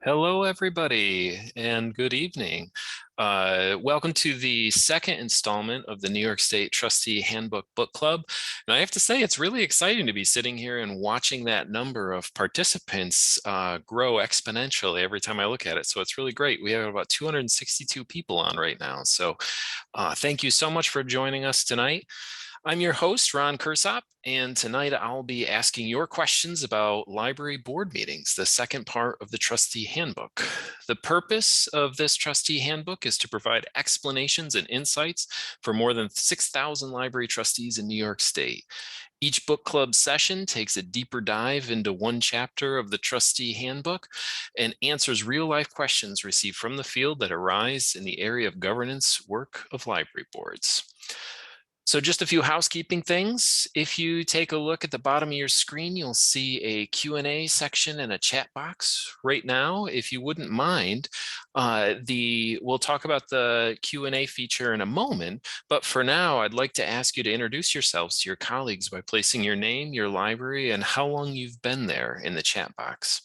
Hello, everybody, and good evening. Welcome to the second installment of the New York State Trustee Handbook Book Club. And I have to say, it's really exciting to be sitting here and watching that number of participants grow exponentially every time I look at it. So it's really great. We have about 262 people on right now. So thank you so much for joining us tonight. I'm your host, Ron Kursop, and tonight I'll be asking your questions about library board meetings, the second part of the trustee handbook. The purpose of this trustee handbook is to provide explanations and insights for more than 6,000 library trustees in New York State. Each book club session takes a deeper dive into one chapter of the trustee handbook and answers real-life questions received from the field that arise in the area of governance work of library boards. So just a few housekeeping things. If you take a look at the bottom of your screen, you'll see a Q&A section and a chat box. Right now, if you wouldn't mind, we'll talk about the Q&A feature in a moment, but for now, I'd like to ask you to introduce yourselves to your colleagues by placing your name, your library, and how long you've been there in the chat box.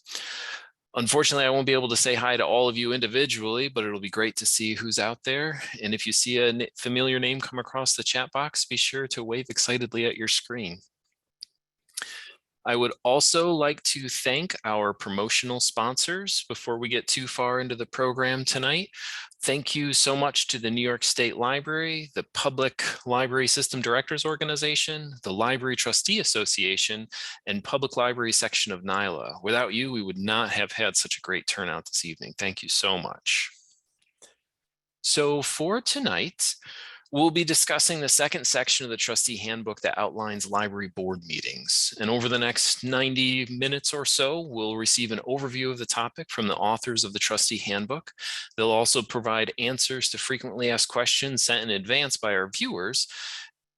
Unfortunately, I won't be able to say hi to all of you individually, but it'll be great to see who's out there. And if you see a familiar name come across the chat box, be sure to wave excitedly at your screen. I would also like to thank our promotional sponsors before we get too far into the program tonight. Thank you so much to the New York State Library, the Public Library System Directors Organization, the Library Trustee Association, and Public Library section of NYLA. Without you, we would not have had such a great turnout this evening. Thank you so much. So for tonight, we'll be discussing the second section of the trustee handbook that outlines library board meetings. And over the next 90 minutes or so, we'll receive an overview of the topic from the authors of the trustee handbook. They'll also provide answers to frequently asked questions sent in advance by our viewers.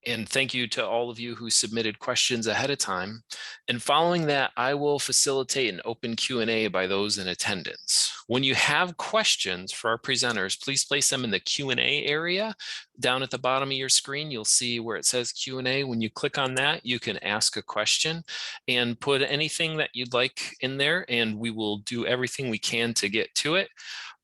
And thank you to all of you who submitted questions ahead of time. And following that, I will facilitate an open Q&A by those in attendance. When you have questions for our presenters, please place them in the Q&A area. Down at the bottom of your screen, you'll see where it says Q&A. When you click on that, you can ask a question and put anything that you'd like in there, and we will do everything we can to get to it.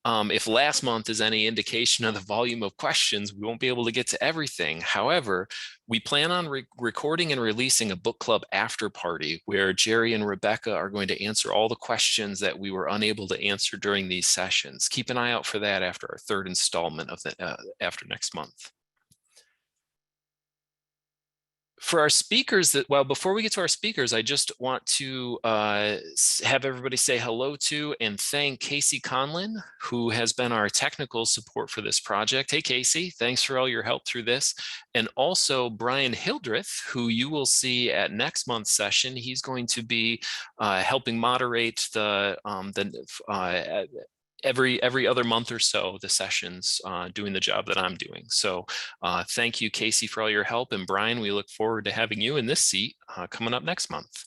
If last month is any indication of the volume of questions, we won't be able to get to everything. However, we plan on recording and releasing a book club after party where Jerry and Rebecca are going to answer all the questions that we were unable to answer during these sessions. Keep an eye out for that after our third installment of the after next month. For our speakers, before we get to our speakers, I just want to have everybody say hello to and thank Casey Conlin, who has been our technical support for this project. Hey, Casey, thanks for all your help through this. And also Brian Hildreth, who you will see at next month's session. He's going to be helping moderate the every other month or so, the sessions, doing the job that I'm doing. So thank you, Casey, for all your help. And Brian, we look forward to having you in this seat coming up next month.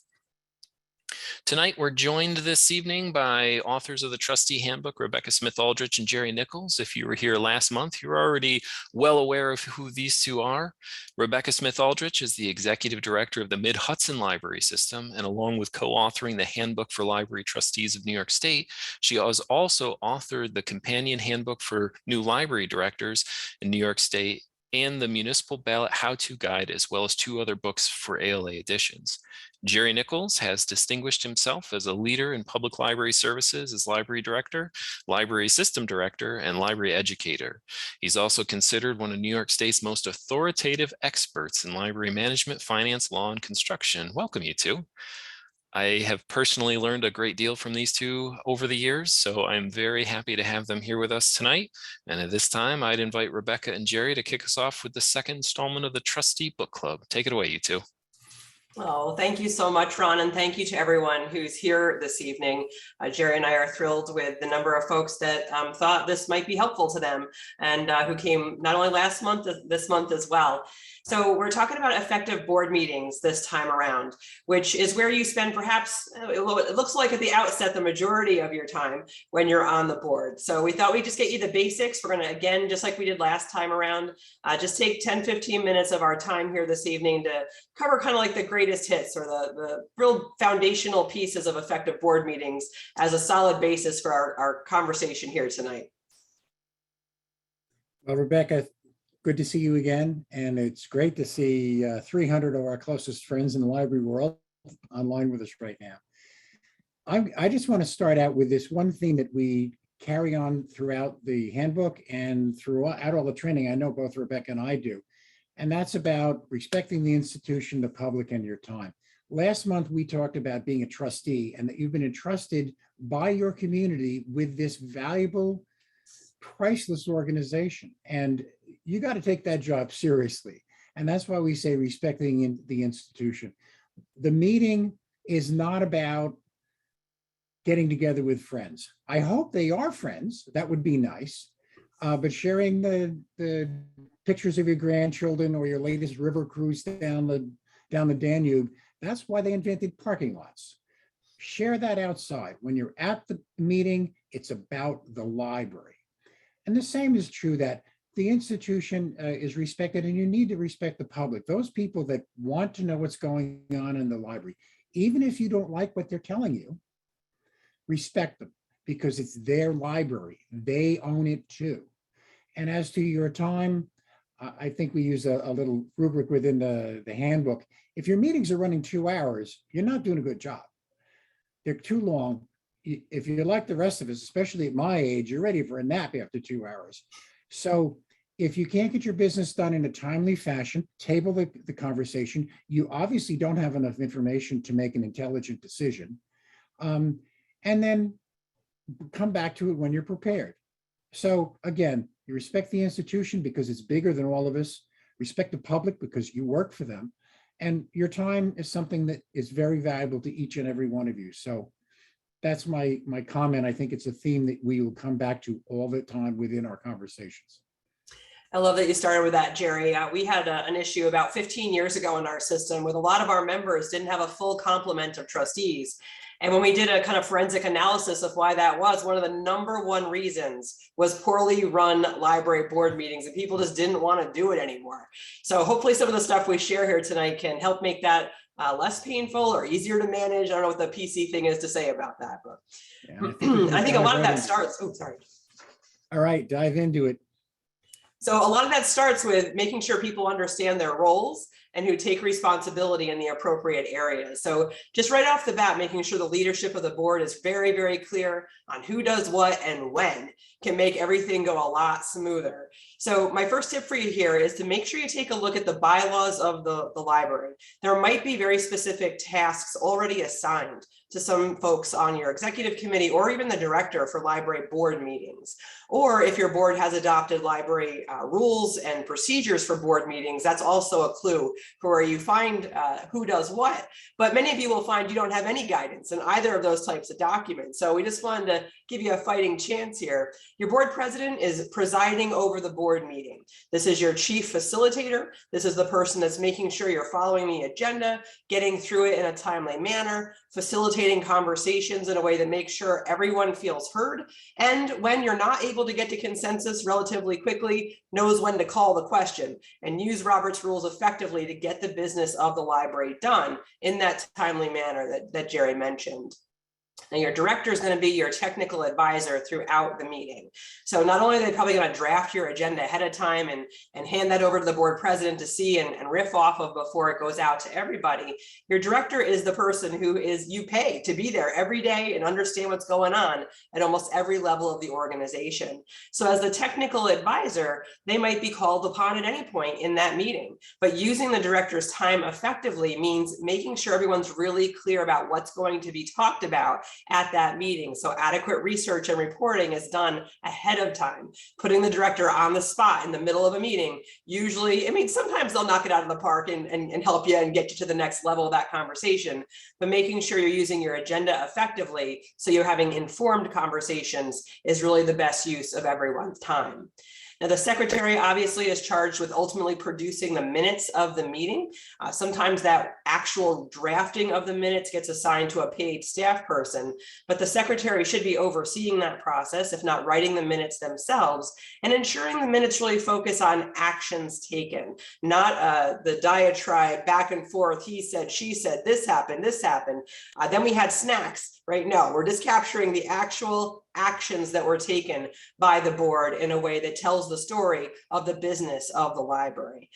Tonight, we're joined this evening by authors of the Trustee Handbook, Rebecca Smith-Aldrich and Jerry Nichols. If you were here last month, you're already well aware of who these two are. Rebecca Smith-Aldrich is the Executive Director of the Mid-Hudson Library System, and along with co-authoring the Handbook for Library Trustees of New York State, she has also authored the Companion Handbook for New Library Directors in New York State and the Municipal Ballot How-To Guide, as well as 2 other books for ALA editions. Jerry Nichols has distinguished himself as a leader in public library services as library director, library system director, and library educator. He's also considered one of New York State's most authoritative experts in library management, finance, law, and construction. Welcome, you two. I have personally learned a great deal from these two over the years, so I'm very happy to have them here with us tonight. And at this time, I'd invite Rebecca and Jerry to kick us off with the second installment of the Trustee Book Club. Take it away, you two. Oh, thank you so much, Ron, and thank you to everyone who's here this evening. Jerry and I are thrilled with the number of folks that thought this might be helpful to them and who came not only last month, this month as well. So we're talking about effective board meetings this time around, which is where you spend perhaps, it looks like at the outset, the majority of your time when you're on the board. So we thought we'd just get you the basics. We're gonna, again, just like we did last time around, just take 10-15 minutes of our time here this evening to cover kind of like the great greatest hits or the real foundational pieces of effective board meetings as a solid basis for our conversation here tonight. Well, Rebecca, good to see you again. And it's great to see 300 of our closest friends in the library world online with us right now. I just want to start out with this one thing that we carry on throughout the handbook and throughout all the training. I know both Rebecca and I do. And that's about respecting the institution, the public, and your time. Last month, we talked about being a trustee and that you've been entrusted by your community with this valuable, priceless organization. And you got to take that job seriously. And that's why we say respecting the institution. The meeting is not about getting together with friends. I hope they are friends. That would be nice. But sharing the pictures of your grandchildren or your latest river cruise down the Danube, that's why they invented parking lots. Share that outside. When you're at the meeting, it's about the library. And the same is true that the institution is respected, and you need to respect the public. Those people that want to know what's going on in the library, even if you don't like what they're telling you, respect them because it's their library. They own it too. And as to your time, I think we use a little rubric within the handbook. If your meetings are running 2 hours, you're not doing a good job. They're too long. If you're like the rest of us, especially at my age, you're ready for a nap after 2 hours. So if you can't get your business done in a timely fashion, table the conversation. You obviously don't have enough information to make an intelligent decision. And then come back to it when you're prepared. So again, you respect the institution because it's bigger than all of us. Respect the public because you work for them. And your time is something that is very valuable to each and every one of you. So that's my comment. I think it's a theme that we will come back to all the time within our conversations. I love that you started with that, Jerry. We had an issue about 15 years ago in our system with a lot of our members didn't have a full complement of trustees. And when we did a kind of forensic analysis of why that was, one of the #1 reasons was poorly run library board meetings, and people just didn't want to do it anymore. So hopefully some of the stuff we share here tonight can help make that less painful or easier to manage. I don't know what the PC thing is to say about that, but yeah, I think a lot of that starts. Oh, sorry. All right, dive into it. So a lot of that starts with making sure people understand their roles and who take responsibility in the appropriate areas. So just right off the bat, making sure the leadership of the board is very, very clear on who does what and when can make everything go a lot smoother. So my first tip for you here is to make sure you take a look at the bylaws of the library. There might be very specific tasks already assigned to some folks on your executive committee or even the director for library board meetings. Or if your board has adopted library rules and procedures for board meetings, that's also a clue for where you find who does what. But many of you will find you don't have any guidance in either of those types of documents. So we just wanted to give you a fighting chance here. Your board president is presiding over the board meeting. This is your chief facilitator. This is the person that's making sure you're following the agenda, getting through it in a timely manner, facilitating conversations in a way that makes sure everyone feels heard. And when you're not able to get to consensus relatively quickly, knows when to call the question and use Robert's rules effectively to get the business of the library done in that timely manner that Jerry mentioned. Now, your director is going to be your technical advisor throughout the meeting. So not only are they probably going to draft your agenda ahead of time and hand that over to the board president to see and riff off of before it goes out to everybody, your director is the person who you pay to be there every day and understand what's going on at almost every level of the organization. So as the technical advisor, they might be called upon at any point in that meeting. But using the director's time effectively means making sure everyone's really clear about what's going to be talked about at that meeting. So adequate research and reporting is done ahead of time. Putting the director on the spot in the middle of a meeting, usually, I mean, sometimes they'll knock it out of the park and help you and get you to the next level of that conversation, but making sure you're using your agenda effectively so you're having informed conversations is really the best use of everyone's time. Now, the secretary obviously is charged with ultimately producing the minutes of the meeting. Sometimes that actual drafting of the minutes gets assigned to a paid staff person, but the secretary should be overseeing that process, if not writing the minutes themselves, and ensuring the minutes really focus on actions taken, not the diatribe back and forth, he said, she said, this happened. Then we had snacks, right? No, we're just capturing the actual actions that were taken by the board in a way that tells the story of the business of the library.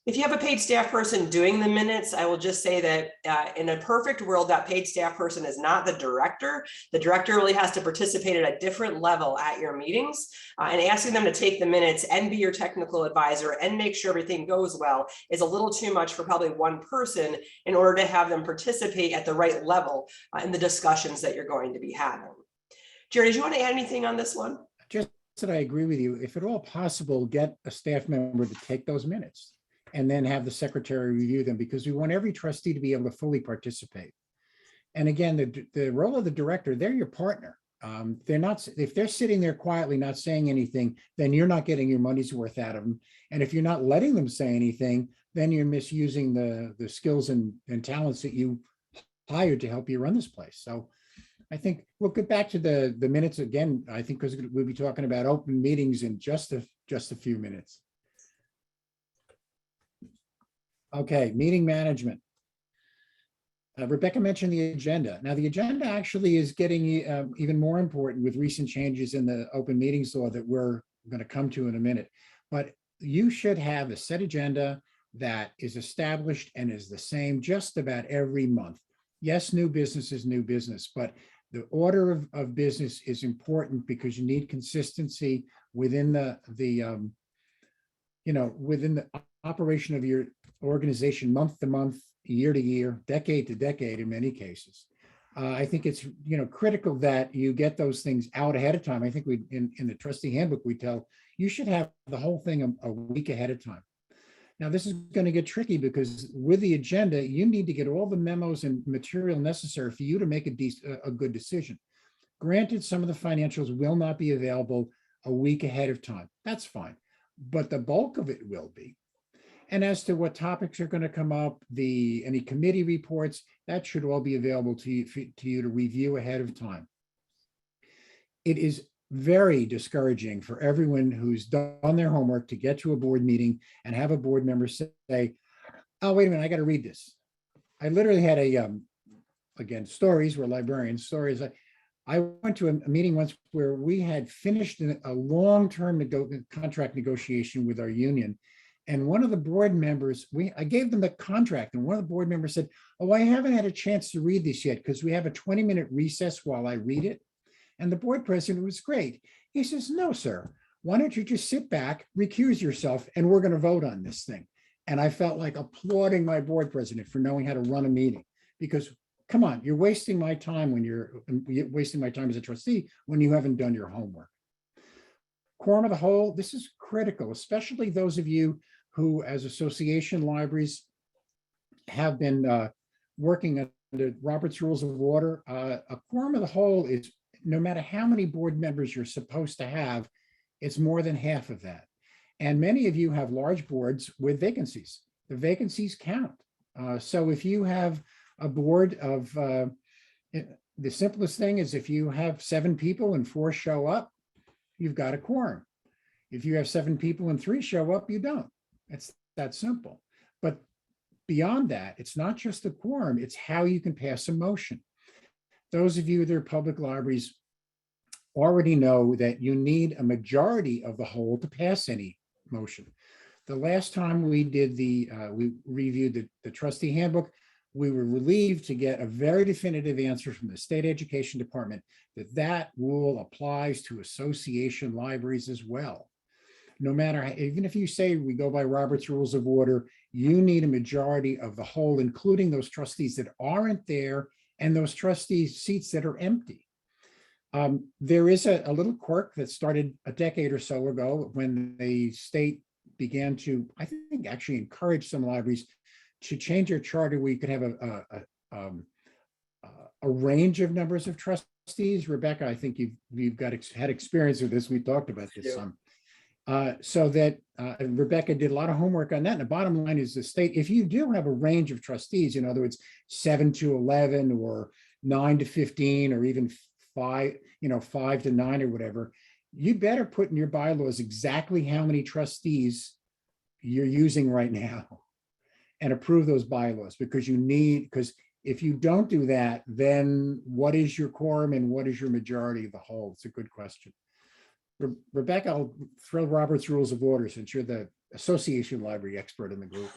If you have a paid staff person doing the minutes, I will just say that in a perfect world, that paid staff person is not the director. The director really has to participate at a different level at your meetings, and asking them to take the minutes and be your technical advisor and make sure everything goes well is a little too much for probably one person in order to have them participate at the right level in the discussions that you're going to be having. Jerry, do you want to add anything on this one? Just that I agree with you. If at all possible, get a staff member to take those minutes and then have the secretary review them, because we want every trustee to be able to fully participate. And again, the role of the director, they're your partner. They're not, if they're sitting there quietly, not saying anything, then you're not getting your money's worth out of them. And if you're not letting them say anything, then you're misusing the skills and talents that you hired to help you run this place. So I think we'll get back to the minutes again, I think, because we'll be talking about open meetings in just a few minutes. Okay, meeting management. Rebecca mentioned the agenda. Now, the agenda actually is getting even more important with recent changes in the open meetings law that we're going to come to in a minute. But you should have a set agenda that is established and is the same just about every month. Yes, new business is new business, but the order of business is important because you need consistency within within the operation of your organization, month to month, year to year, decade to decade in many cases. I think it's critical that you get those things out ahead of time. I think we in the trustee handbook we tell you should have the whole thing a week ahead of time. Now this is going to get tricky because with the agenda you need to get all the memos and material necessary for you to make a good decision. Granted, some of the financials will not be available a week ahead of time. That's fine, but the bulk of it will be. And as to what topics are going to come up, any committee reports, that should all be available to you to review ahead of time. It is very discouraging for everyone who's done their homework to get to a board meeting and have a board member say, oh, wait a minute, I got to read this. I literally had again, stories were librarians, stories. I went to a meeting once where we had finished a long-term contract negotiation with our union. And one of the board members, I gave them the contract, and one of the board members said, oh, I haven't had a chance to read this yet because we have a 20-minute recess while I read it. And the board president was great. He says, no, sir, why don't you just sit back, recuse yourself, and we're going to vote on this thing. And I felt like applauding my board president for knowing how to run a meeting, because come on, you're wasting my time you're wasting my time as a trustee when you haven't done your homework. Quorum of the whole, this is critical, especially those of you who, as association libraries, have been working under Robert's Rules of Order. A quorum of the whole is, no matter how many board members you're supposed to have, it's more than half of that. And many of you have large boards with vacancies. The vacancies count. So if you have a board of, the simplest thing is if you have 7 people and 4 show up, you've got a quorum. If you have 7 people and 3 show up, you don't. It's that simple. But beyond that, it's not just the quorum, it's how you can pass a motion. Those of you that are public libraries already know that you need a majority of the whole to pass any motion. The last time we did we reviewed the trustee handbook, we were relieved to get a very definitive answer from the state education department that rule applies to association libraries as well. No matter, even if you say we go by Robert's Rules of Order, you need a majority of the whole, including those trustees that aren't there and those trustee seats that are empty. There is a little quirk that started a decade or so ago when the state began to, I think, actually encourage some libraries to change their charter where you could have a range of numbers of trustees. Rebecca, I think you've had experience with this. We talked about this some. So that Rebecca did a lot of homework on that. And the bottom line is the state, if you do have a range of trustees, in other words, 7 to 11 or 9 to 15, or even 5, 5 to 9 or whatever, you better put in your bylaws exactly how many trustees you're using right now and approve those bylaws, because because if you don't do that, then what is your quorum and what is your majority of the whole? It's a good question. Rebecca, I'll throw Robert's Rules of Order, since you're the association library expert in the group.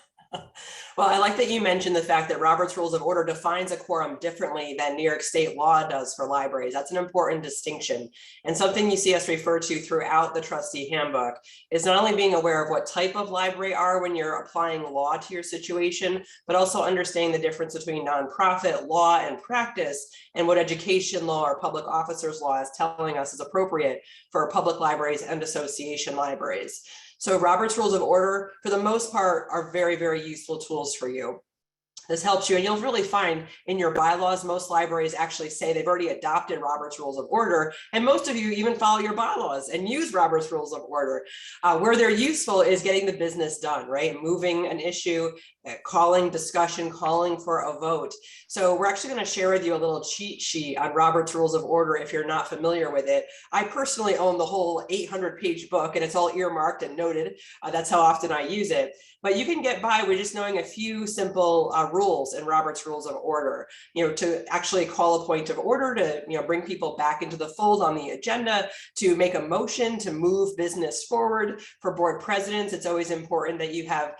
Well, I like that you mentioned the fact that Robert's Rules of Order defines a quorum differently than New York State law does for libraries. That's an important distinction, and something you see us refer to throughout the trustee handbook is not only being aware of what type of library are when you're applying law to your situation, but also understanding the difference between nonprofit law and practice, and what education law or public officers law is telling us is appropriate for public libraries and association libraries. So Robert's Rules of Order, for the most part, are very, very useful tools for you. This helps you, and you'll really find in your bylaws, most libraries actually say they've already adopted Robert's Rules of Order, and most of you even follow your bylaws and use Robert's Rules of Order. Where they're useful is getting the business done, right? Moving an issue, calling discussion, calling for a vote. So we're actually going to share with you a little cheat sheet on Robert's Rules of Order if you're not familiar with it. I personally own the whole 800-page book, and it's all earmarked and noted. That's how often I use it. But you can get by with just knowing a few simple rules in Robert's Rules of Order, to actually call a point of order, to bring people back into the fold on the agenda, to make a motion to move business forward. For board presidents, it's always important that you have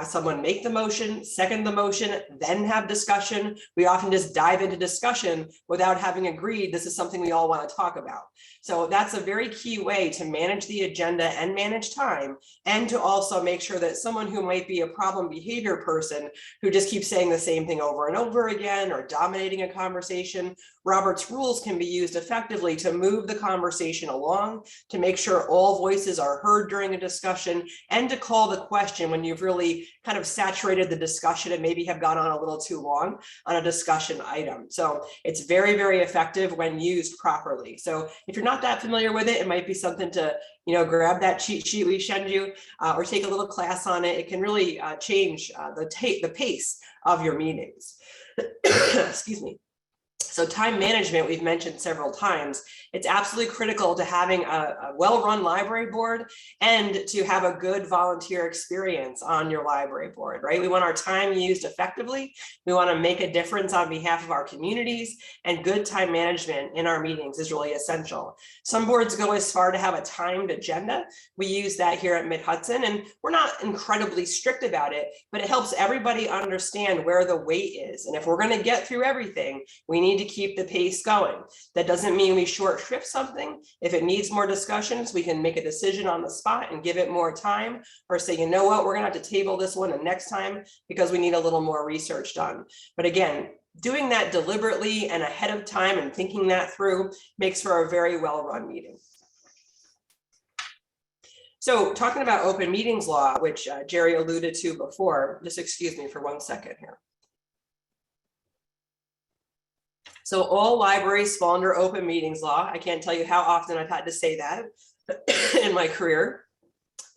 someone make the motion, second the motion, then have discussion. We often just dive into discussion without having agreed this is something we all want to talk about. So that's a very key way to manage the agenda and manage time, and to also make sure that someone who might be a problem behavior person who just keeps saying the same thing over and over again or dominating a conversation, Robert's rules can be used effectively to move the conversation along, to make sure all voices are heard during a discussion, and to call the question when you've really kind of saturated the discussion and maybe have gone on a little too long on a discussion item. So it's very, very effective when used properly. So if you're not that familiar with it, it might be something to grab that cheat sheet we send you, or take a little class on it. It can really change the pace of your meetings. Excuse me. So time management, we've mentioned several times. It's absolutely critical to having a well-run library board and to have a good volunteer experience on your library board, right? We want our time used effectively. We want to make a difference on behalf of our communities, and good time management in our meetings is really essential. Some boards go as far to have a timed agenda. We use that here at Mid-Hudson, and we're not incredibly strict about it, but it helps everybody understand where the weight is. And if we're going to get through everything, we need to keep the pace going. That doesn't mean we short shrift something. If it needs more discussions, we can make a decision on the spot and give it more time, or say, you know what, we're gonna have to table this one the next time because we need a little more research done. But again, doing that deliberately and ahead of time and thinking that through makes for a very well-run meeting. So talking about open meetings law, which Jerry alluded to before, just excuse me for 1 second here. So all libraries fall under open meetings law. I can't tell you how often I've had to say that in my career.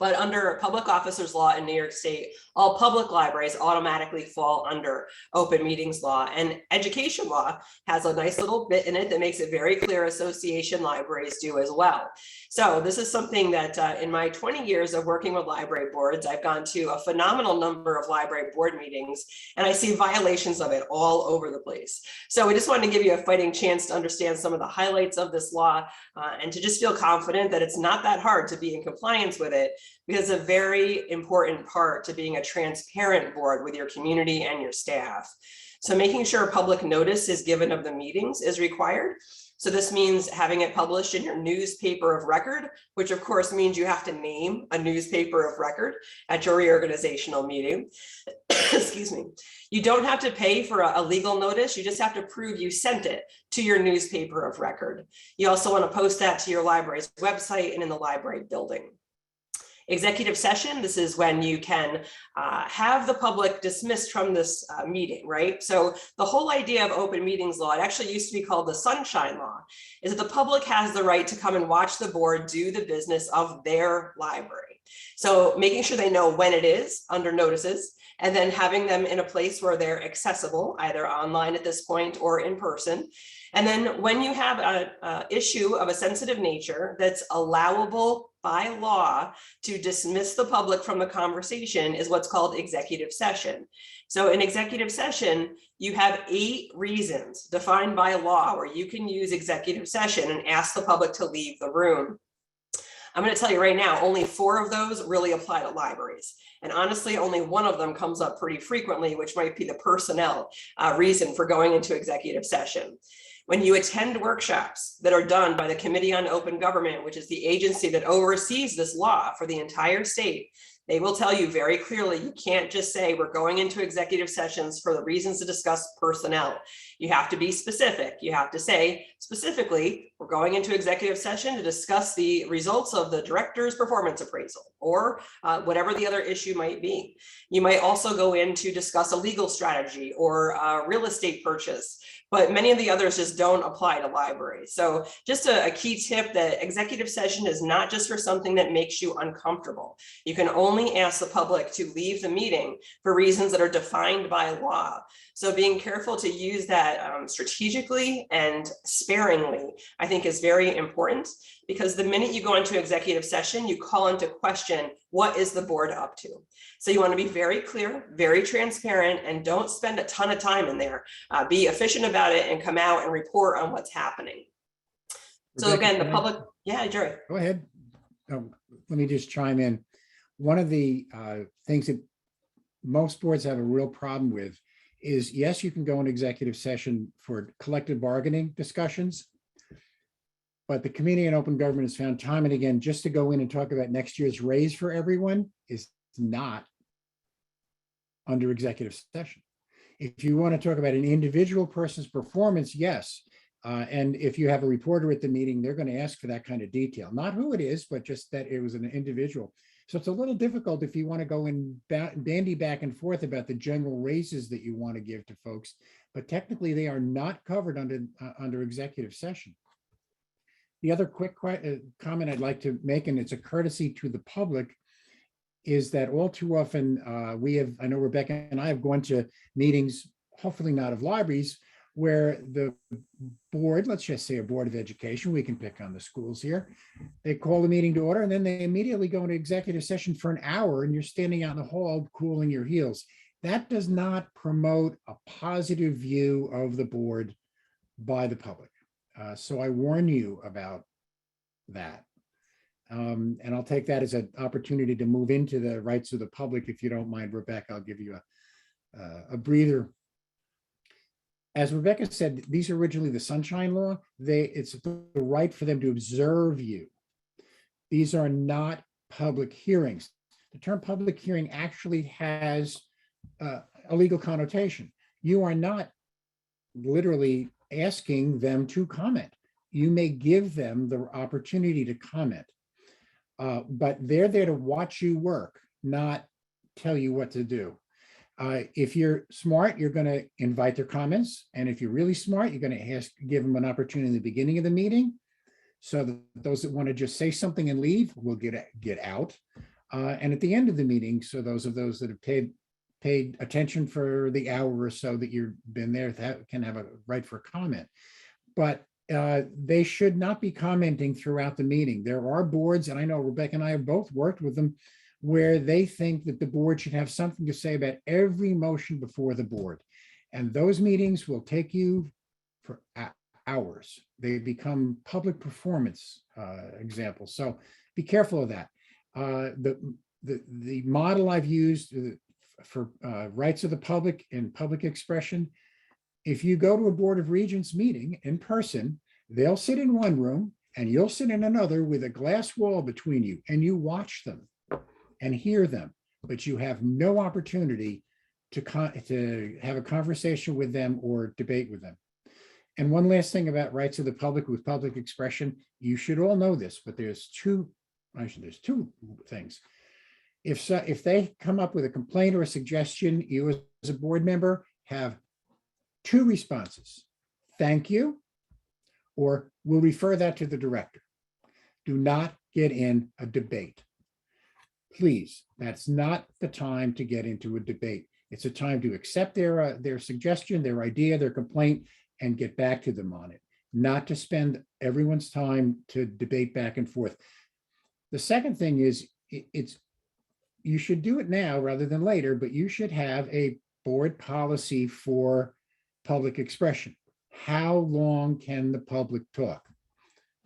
But under public officers law in New York State, all public libraries automatically fall under open meetings law, and education law has a nice little bit in it that makes it very clear association libraries do as well. So this is something that in my 20 years of working with library boards, I've gone to a phenomenal number of library board meetings, and I see violations of it all over the place. So we just wanted to give you a fighting chance to understand some of the highlights of this law, and to just feel confident that it's not that hard to be in compliance with it, because it's a very important part to being a transparent board with your community and your staff. So making sure public notice is given of the meetings is required. So this means having it published in your newspaper of record, which of course means you have to name a newspaper of record at your reorganizational meeting. Excuse me. You don't have to pay for a legal notice. You just have to prove you sent it to your newspaper of record. You also want to post that to your library's website and in the library building. Executive session, this is when you can have the public dismissed from this meeting, right? So the whole idea of open meetings law, it actually used to be called the Sunshine Law, is that the public has the right to come and watch the board do the business of their library. So making sure they know when it is under notices, and then having them in a place where they're accessible, either online at this point or in person. And then when you have an issue of a sensitive nature that's allowable by law to dismiss the public from the conversation is what's called executive session. So in executive session, you have 8 reasons defined by law where you can use executive session and ask the public to leave the room. I'm going to tell you right now, only 4 of those really apply to libraries. And honestly, only one of them comes up pretty frequently, which might be the personnel reason for going into executive session. When you attend workshops that are done by the Committee on Open Government, which is the agency that oversees this law for the entire state, they will tell you very clearly, you can't just say we're going into executive sessions for the reasons to discuss personnel. You have to be specific. You have to say specifically, we're going into executive session to discuss the results of the director's performance appraisal or whatever the other issue might be. You might also go in to discuss a legal strategy or a real estate purchase, but many of the others just don't apply to libraries. So just a key tip that executive session is not just for something that makes you uncomfortable. You can only ask the public to leave the meeting for reasons that are defined by law. So being careful to use that strategically and sparingly, I think is very important, because the minute you go into executive session, you call into question, what is the board up to? So you want to be very clear, very transparent, and don't spend a ton of time in there. Be efficient about it and come out and report on what's happening. So Rebecca, again, the public, yeah, Jerry. Go ahead. Let me just chime in. One of the things that most boards have a real problem with is, yes, you can go in executive session for collective bargaining discussions, but the Committee on Open Government has found time and again, just to go in and talk about next year's raise for everyone is not under executive session. If you want to talk about an individual person's performance, yes. And if you have a reporter at the meeting, they're going to ask for that kind of detail, not who it is, but just that it was an individual. So it's a little difficult if you want to go and bandy back and forth about the general raises that you want to give to folks, but technically they are not covered under executive session. The other quick comment I'd like to make, and it's a courtesy to the public, is that all too often I know Rebecca and I have gone to meetings, hopefully not of libraries, where the board, let's just say a board of education, we can pick on the schools here, they call the meeting to order and then they immediately go into executive session for an hour and you're standing out in the hall cooling your heels. That does not promote a positive view of the board by the public. So I warn you about that. And I'll take that as an opportunity to move into the rights of the public. If you don't mind, Rebecca, I'll give you a breather. As Rebecca said, these are originally the Sunshine Law. It's the right for them to observe you. These are not public hearings. The term public hearing actually has a legal connotation. You are not literally asking them to comment. You may give them the opportunity to comment, but they're there to watch you work, not tell you what to do. If you're smart, you're going to invite their comments. And if you're really smart, you're going to give them an opportunity in the beginning of the meeting. So that those that want to just say something and leave will get out. And at the end of the meeting, so those that have paid attention for the hour or so that you've been there can have a right for comment. But they should not be commenting throughout the meeting. There are boards, and I know Rebecca and I have both worked with them, where they think that the board should have something to say about every motion before the board. And those meetings will take you for hours. They become public performance examples. So be careful of that. The model I've used for rights of the public and public expression, if you go to a Board of Regents meeting in person, they'll sit in one room and you'll sit in another with a glass wall between you, and you watch them and hear them, but you have no opportunity to have a conversation with them or debate with them. And one last thing about rights of the public with public expression, you should all know this, but there's two things. If they come up with a complaint or a suggestion, you as a board member have two responses. Thank you, or we'll refer that to the director. Do not get in a debate. Please, that's not the time to get into a debate. It's a time to accept their suggestion, their idea, their complaint, and get back to them on it, not to spend everyone's time to debate back and forth. The second thing is, you should do it now rather than later, but you should have a board policy for public expression. How long can the public talk?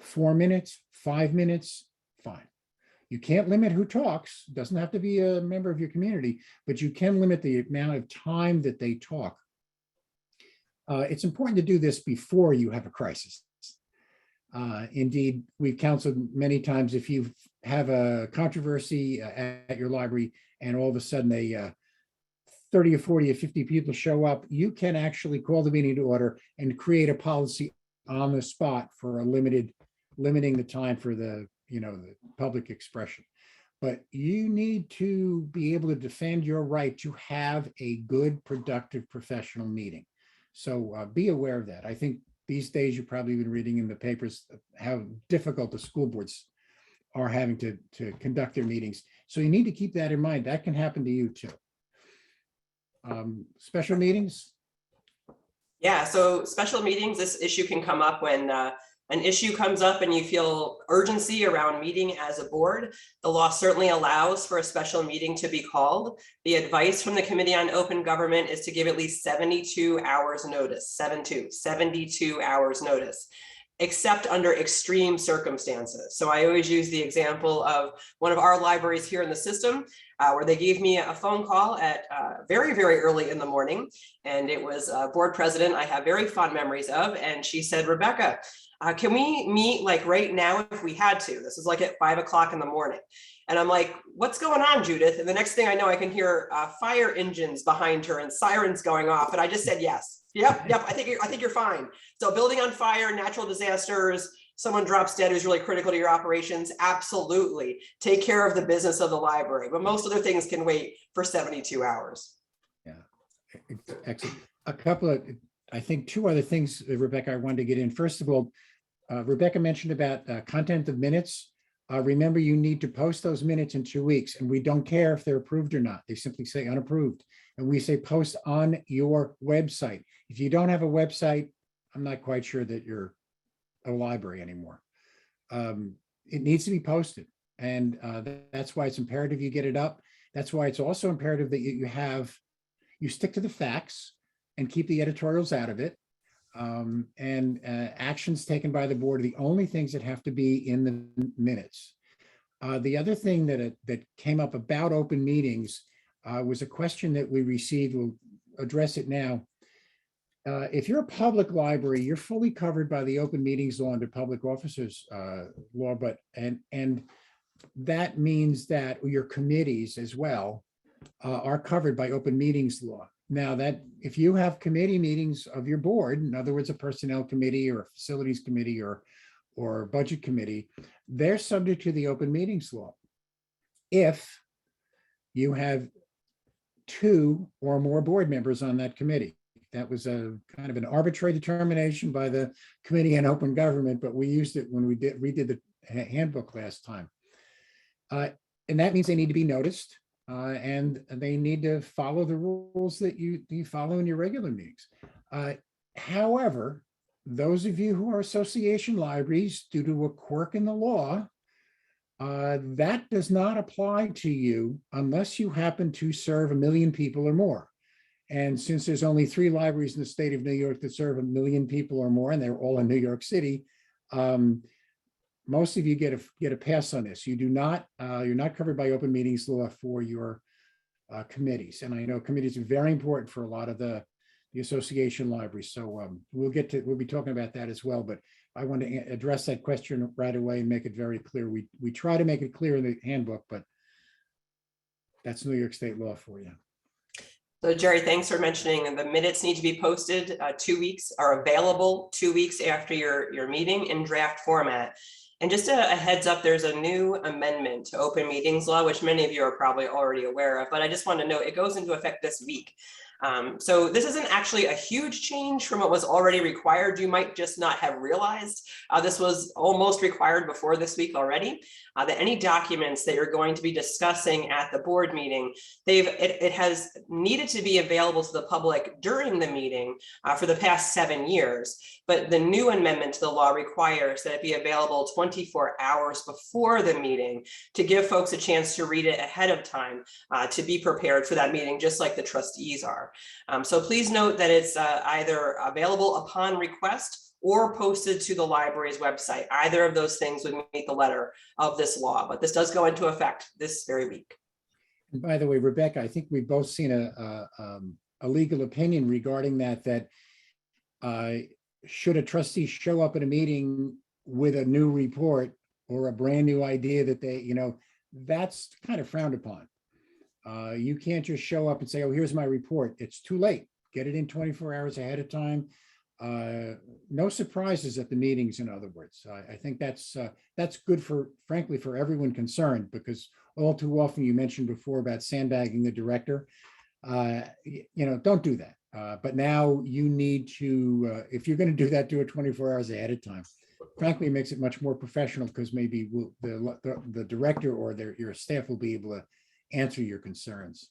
4 minutes, 5 minutes, fine. You can't limit who talks. It doesn't have to be a member of your community, but you can limit the amount of time that they talk. It's important to do this before you have a crisis. Indeed, we've counseled many times, if you have a controversy at your library and all of a sudden 30 or 40 or 50 people show up, you can actually call the meeting to order and create a policy on the spot for limiting the time for the public expression. But you need to be able to defend your right to have a good, productive, professional meeting. So be aware of that. I think these days you've probably been reading in the papers how difficult the school boards are having to conduct their meetings. So you need to keep that in mind. That can happen to you too. Special meetings? Yeah, so special meetings, this issue can come up when an issue comes up and you feel urgency around meeting as a board. The law certainly allows for a special meeting to be called. The advice from the Committee on Open Government is to give at least 72 hours notice, 72 hours notice, except under extreme circumstances. So I always use the example of one of our libraries here in the system where they gave me a phone call at very, very early in the morning. And it was a board president I have very fond memories of. And she said, Rebecca, can we meet like right now if we had to? This is like at 5 o'clock in the morning. And I'm like, what's going on, Judith? And the next thing I know, I can hear fire engines behind her and sirens going off. And I just said, yes. Yep. I think you're fine. So building on fire, natural disasters, someone drops dead who's really critical to your operations. Absolutely. Take care of the business of the library. But most other things can wait for 72 hours. Yeah. Excellent. A couple of, I think two other things, Rebecca, I wanted to get in. First of all, Rebecca mentioned about content of minutes. Remember, you need to post those minutes in 2 weeks, and we don't care if they're approved or not. They simply say unapproved. And we say post on your website. If you don't have a website, I'm not quite sure that you're a library anymore. It needs to be posted. And that's why it's imperative you get it up. That's why it's also imperative that you stick to the facts and keep the editorials out of it. Actions taken by the board are the only things that have to be in the minutes. The other thing that came up about open meetings was a question that we received. We'll address it now. If you're a public library, you're fully covered by the open meetings law under public officers law, and that means that your committees as well are covered by open meetings law. Now that if you have committee meetings of your board, in other words, a personnel committee or a facilities committee or budget committee, they're subject to the open meetings law. If you have 2 or more board members on that committee. That was a kind of an arbitrary determination by the Committee on Open Government, but we used it when we redid the handbook last time. And that means they need to be noticed. And they need to follow the rules that you follow in your regular meetings. However, those of you who are association libraries, due to a quirk in the law, that does not apply to you unless you happen to serve 1 million people or more. And since there's only 3 libraries in the state of New York that serve 1 million people or more, and they're all in New York City, most of you get a pass on this. You're not covered by open meetings law for your committees. And I know committees are very important for a lot of the association libraries. So we'll be talking about that as well. But I want to address that question right away and make it very clear. We try to make it clear in the handbook, but that's New York State law for you. So Jerry, thanks for mentioning the minutes need to be posted 2 weeks, are available 2 weeks after your meeting in draft format. And just a heads up, there's a new amendment to open meetings law, which many of you are probably already aware of, but I just want to note it goes into effect this week. So this isn't actually a huge change from what was already required. You might just not have realized this was almost required before this week already, that any documents that you're going to be discussing at the board meeting, it has needed to be available to the public during the meeting for the past 7 years. But the new amendment to the law requires that it be available 24 hours before the meeting to give folks a chance to read it ahead of time, to be prepared for that meeting, just like the trustees are. So please note that it's either available upon request or posted to the library's website. Either of those things would meet the letter of this law, but this does go into effect this very week. And by the way, Rebecca, I think we've both seen a legal opinion regarding that should a trustee show up at a meeting with a new report or a brand new idea that they, that's kind of frowned upon. You can't just show up and say, oh, here's my report. It's too late. Get it in 24 hours ahead of time. No surprises at the meetings, in other words. I think that's good for, frankly, for everyone concerned, because all too often you mentioned before about sandbagging the director. Don't do that. But now you need to, if you're going to do that, do it 24 hours ahead of time. Frankly, it makes it much more professional, because maybe the director or your staff will be able to answer your concerns.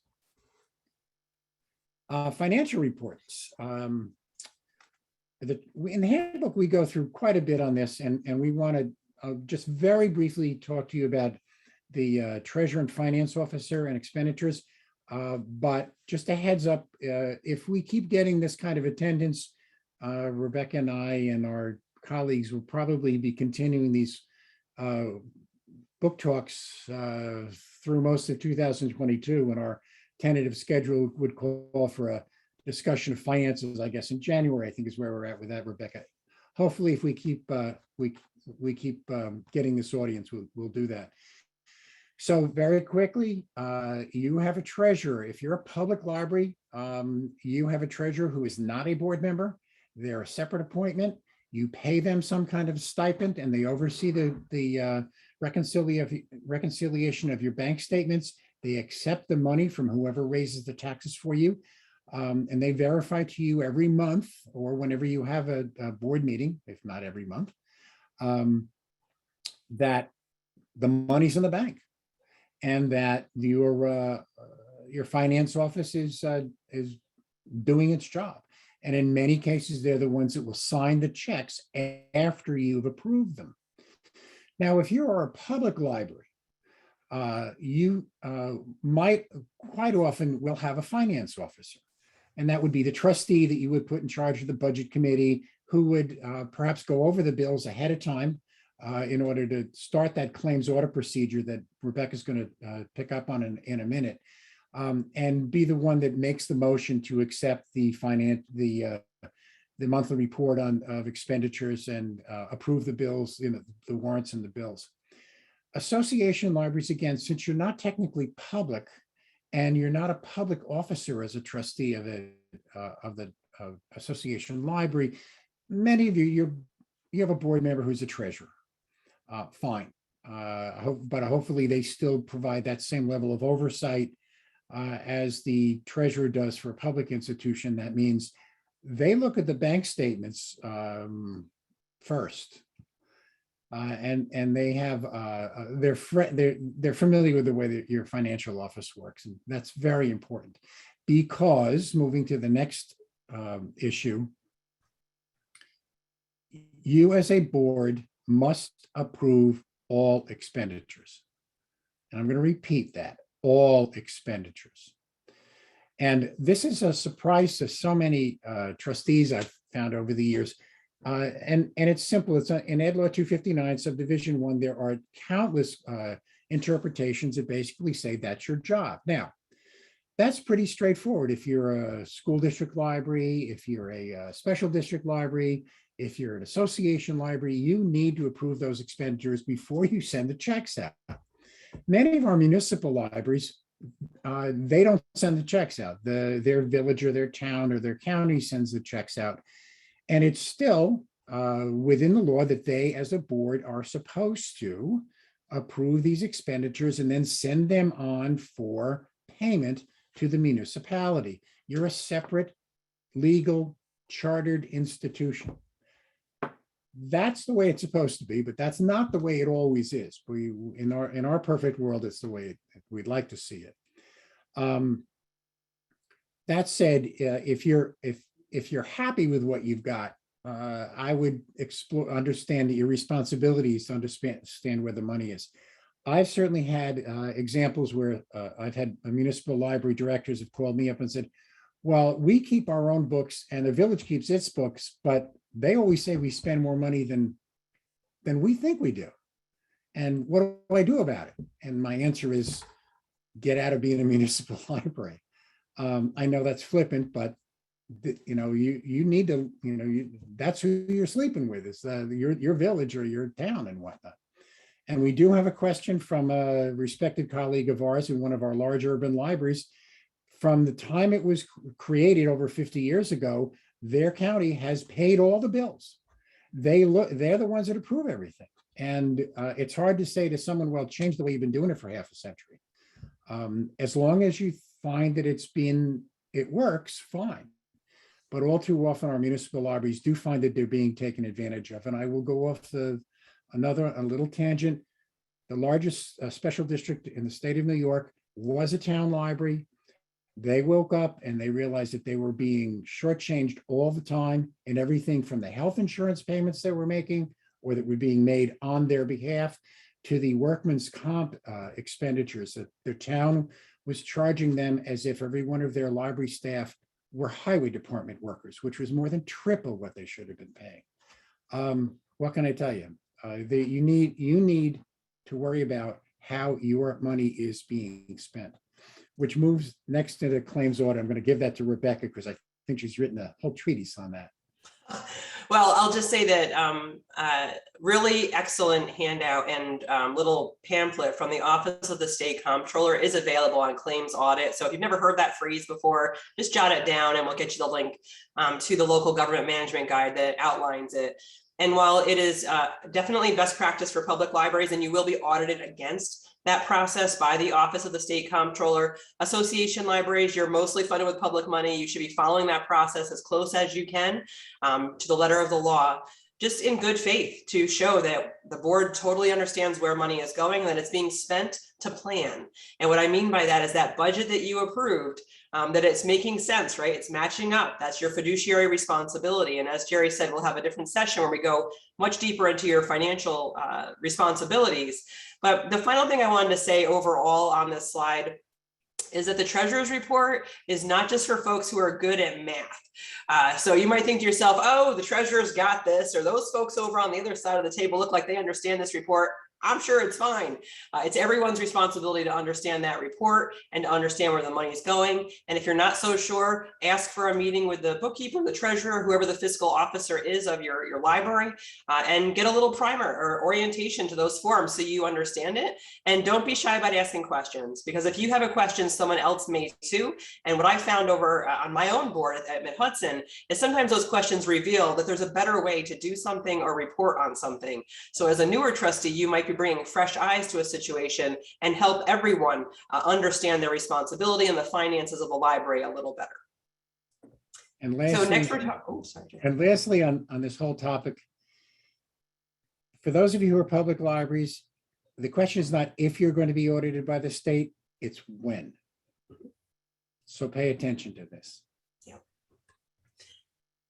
Financial reports. In the handbook, we go through quite a bit on this, and we want to just very briefly talk to you about the treasurer and finance officer and expenditures. But just a heads up, if we keep getting this kind of attendance, Rebecca and I and our colleagues will probably be continuing these book talks through most of 2022, when our tentative schedule would call for a discussion of finances, I guess in January, I think is where we're at with that, Rebecca. Hopefully, if we keep we keep getting this audience, we'll do that. So very quickly, you have a treasurer. If you're a public library, you have a treasurer who is not a board member. They're a separate appointment. You pay them some kind of stipend, and they oversee the reconciliation of your bank statements. They accept the money from whoever raises the taxes for you, and they verify to you every month or whenever you have a board meeting, if not every month, that the money's in the bank, and that your finance office is doing its job. And in many cases, they're the ones that will sign the checks after you've approved them. Now, if you are a public library, you might quite often will have a finance officer, and that would be the trustee that you would put in charge of the budget committee, who would perhaps go over the bills ahead of time in order to start that claims audit procedure that Rebecca's going to pick up on in a minute, and be the one that makes the motion to accept the monthly report of expenditures and approve the bills, the warrants and the bills. Association libraries, again, since you're not technically public and you're not a public officer as a trustee of the association library, many of you have a board member who's a treasurer. Fine, but hopefully they still provide that same level of oversight as the treasurer does for a public institution. That means they look at the bank statements first, and they have they're familiar with the way that your financial office works, and that's very important, because moving to the next issue, you as a board must approve all expenditures. And I'm going to repeat that, all expenditures. And this is a surprise to so many trustees I've found over the years. And it's simple. It's in Ed Law 259, Subdivision 1, there are countless interpretations that basically say that's your job. Now, that's pretty straightforward. If you're a school district library, if you're a special district library, if you're an association library, you need to approve those expenditures before you send the checks out. Many of our municipal libraries, they don't send the checks out. Their village or their town or their county sends the checks out. And it's still within the law that they, as a board, are supposed to approve these expenditures and then send them on for payment to the municipality. You're a separate legal chartered institution. That's the way it's supposed to be, but that's not the way it always is. In our perfect world, it's the way we'd like to see it. That said, if you're happy with what you've got, I would understand that your responsibility is to understand where the money is. I've certainly had examples where I've had municipal library directors have called me up and said, well, we keep our own books and the village keeps its books, but they always say we spend more money than we think we do. And what do I do about it? And my answer is get out of being a municipal library. I know that's flippant, but you need to, that's who you're sleeping with, is your village or your town and whatnot. And we do have a question from a respected colleague of ours in one of our large urban libraries. From the time it was created over 50 years ago, their county has paid all the bills. They're the ones that approve everything. And it's hard to say to someone, well, change the way you've been doing it for half a century. As long as you find that it works, fine. But all too often our municipal libraries do find that they're being taken advantage of. And I will go off a little tangent. The largest special district in the state of New York was a town library. They woke up and they realized that they were being shortchanged all the time in everything from the health insurance payments they were making or that were being made on their behalf to the workman's comp expenditures that their town was charging them as if every one of their library staff were highway department workers, which was more than triple what they should have been paying. What can I tell you? You need to worry about how your money is being spent, which moves next to the claims audit. I'm going to give that to Rebecca because I think she's written a whole treatise on that. Well, I'll just say that really excellent handout and little pamphlet from the Office of the State Comptroller is available on claims audit. So if you've never heard that phrase before, just jot it down and we'll get you the link to the local government management guide that outlines it. And while it is definitely best practice for public libraries, and you will be audited against that process by the Office of the State Comptroller, association libraries, you're mostly funded with public money. You should be following that process as close as you can to the letter of the law, just in good faith to show that the board totally understands where money is going and that it's being spent to plan. And what I mean by that is that budget that you approved, that it's making sense, right? It's matching up. That's your fiduciary responsibility. And as Jerry said, we'll have a different session where we go much deeper into your financial responsibilities. But the final thing I wanted to say overall on this slide is that the treasurer's report is not just for folks who are good at math. So you might think to yourself, oh, the treasurer's got this, or those folks over on the other side of the table look like they understand this report. I'm sure it's fine. It's everyone's responsibility to understand that report and to understand where the money is going. And if you're not so sure, ask for a meeting with the bookkeeper, the treasurer, whoever the fiscal officer is of your library, and get a little primer or orientation to those forms so you understand it. And don't be shy about asking questions, because if you have a question, someone else may too. And what I found over on my own board at Mid-Hudson is sometimes those questions reveal that there's a better way to do something or report on something. So as a newer trustee, you might be bringing fresh eyes to a situation and help everyone understand their responsibility and the finances of the library a little better. And lastly, so next we're talking. And lastly, on this whole topic, for those of you who are public libraries, the question is not if you're going to be audited by the state, it's when. So pay attention to this.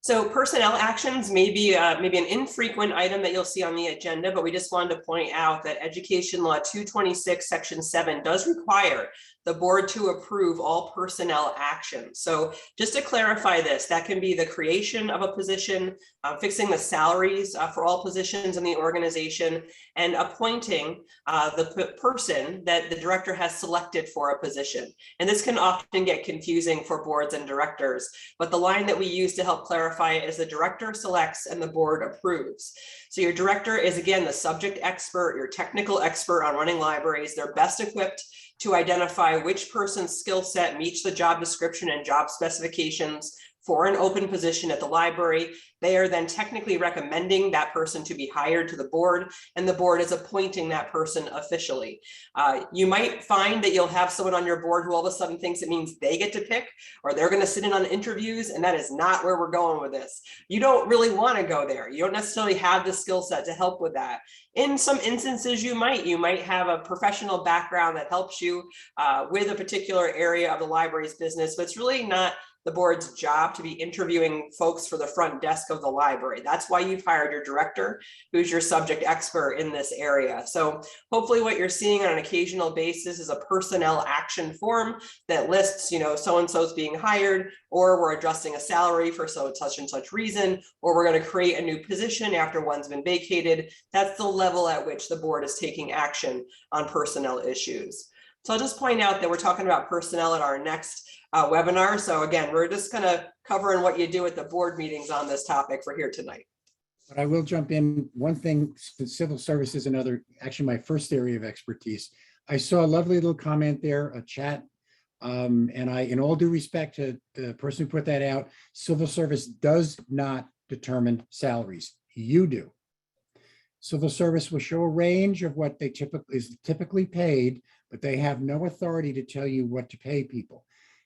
So personnel actions may be an infrequent item that you'll see on the agenda, but we just wanted to point out that Education Law 226, Section 7 does require the board to approve all personnel actions. So just to clarify this, that can be the creation of a position, fixing the salaries for all positions in the organization, and appointing the person that the director has selected for a position. And this can often get confusing for boards and directors, but the line that we use to help clarify it is the director selects and the board approves. So your director is, again, the subject expert, your technical expert on running libraries. They're best equipped to identify which person's skill set meets the job description and job specifications for an open position at the library. They are then technically recommending that person to be hired to the board, and the board is appointing that person officially. You might find that you'll have someone on your board who all of a sudden thinks it means they get to pick, or they're going to sit in on interviews, and that is not where we're going with this. You don't really want to go there. You don't necessarily have the skill set to help with that. In some instances, you might have a professional background that helps you with a particular area of the library's business, but it's really not the board's job to be interviewing folks for the front desk of the library. That's why you've hired your director, who's your subject expert in this area. So hopefully what you're seeing on an occasional basis is a personnel action form that lists, so-and-so's being hired, or we're adjusting a salary for such and such reason, or we're going to create a new position after one's been vacated. That's the level at which the board is taking action on personnel issues. So I'll just point out that we're talking about personnel at our next webinar. So again, we're just kind of covering what you do at the board meetings on this topic for here tonight. But I will jump in. One thing, since civil service is actually my first area of expertise. I saw a lovely little comment there, a chat. And I, in all due respect to the person who put that out, civil service does not determine salaries. You do. Civil service will show a range of what they typically paid, but they have no authority to tell you what to pay people.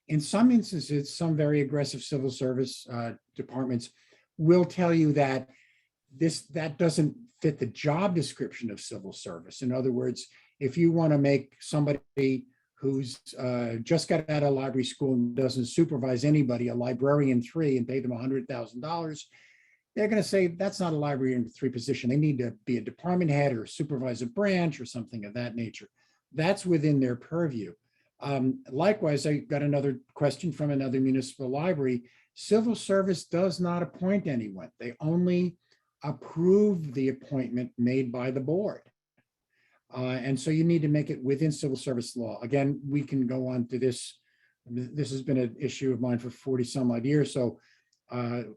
In some instances, some very aggressive civil service departments will tell you that that doesn't fit the job description of civil service. In other words, if you want to make somebody who's just got out of library school and doesn't supervise anybody, a librarian 3, and pay them $100,000, they're going to say that's not a librarian 3 position. They need to be a department head or supervise a branch or something of that nature. That's within their purview. Likewise, I got another question from another municipal library. Civil service does not appoint anyone. They only approve the appointment made by the board. And so you need to make it within civil service law. Again, we can go on to this. This has been an issue of mine for 40 some odd years. So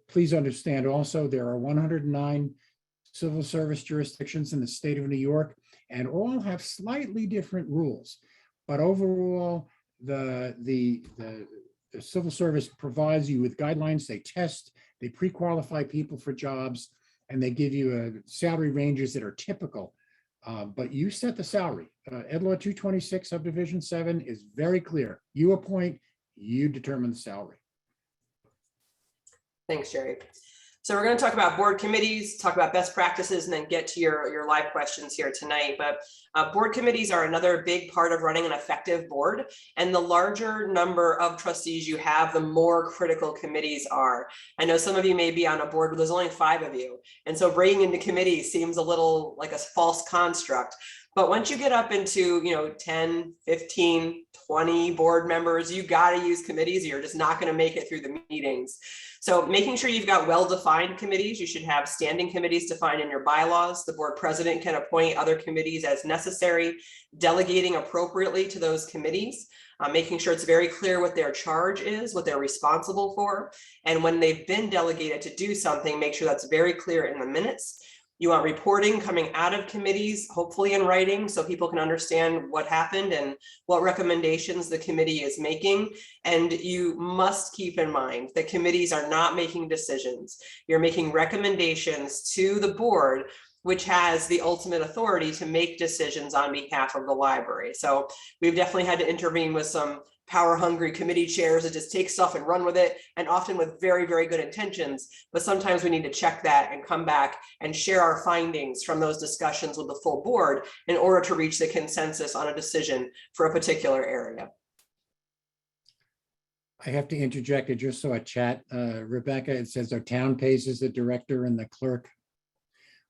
please understand also, there are 109 civil service jurisdictions in the state of New York, and all have slightly different rules. But overall, the civil service provides you with guidelines. They test, they pre-qualify people for jobs, and they give you salary ranges that are typical. But you set the salary. Ed Law 226 Subdivision 7 is very clear. You appoint, you determine the salary. Thanks, Jerry. So we're going to talk about board committees, talk about best practices, and then get to your live questions here tonight. But board committees are another big part of running an effective board. And the larger number of trustees you have, the more critical committees are. I know some of you may be on a board where there's only 5 of you. And so breaking into committees seems a little like a false construct. But once you get up into 10, 15, 20 board members, you got to use committees, or you're just not going to make it through the meetings. So making sure you've got well-defined committees. You should have standing committees defined in your bylaws. The board president can appoint other committees as necessary, delegating appropriately to those committees, making sure it's very clear what their charge is, what they're responsible for. And when they've been delegated to do something, make sure that's very clear in the minutes. You want reporting coming out of committees, hopefully in writing, so people can understand what happened and what recommendations the committee is making. And you must keep in mind that committees are not making decisions. You're making recommendations to the board, which has the ultimate authority to make decisions on behalf of the library. So we've definitely had to intervene with some power-hungry committee chairs that just take stuff and run with it, and often with very, very good intentions. But sometimes we need to check that and come back and share our findings from those discussions with the full board in order to reach the consensus on a decision for a particular area. I have to interject. I just saw a chat, Rebecca. It says our town pays as the director and the clerk.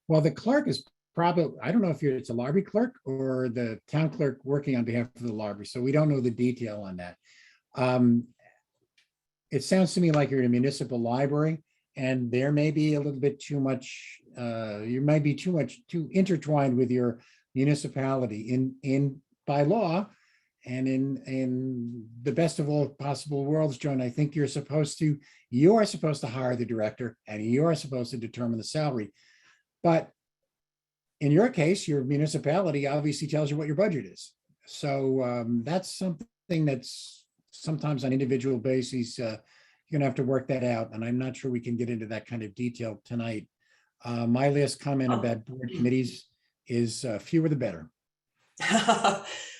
Well, the clerk is probably, I don't know if it's a library clerk or the town clerk working on behalf of the library. So we don't know the detail on that. It sounds to me like you're in a municipal library, and there may be a little bit too much, you might be too intertwined with your municipality in by law. And in the best of all possible worlds, Joan, I think you are supposed to hire the director, and you're supposed to determine the salary. But in your case, your municipality obviously tells you what your budget is. So that's something that's sometimes on individual basis you're gonna have to work that out, and I'm not sure we can get into that kind of detail tonight. My last comment about board committees is fewer the better.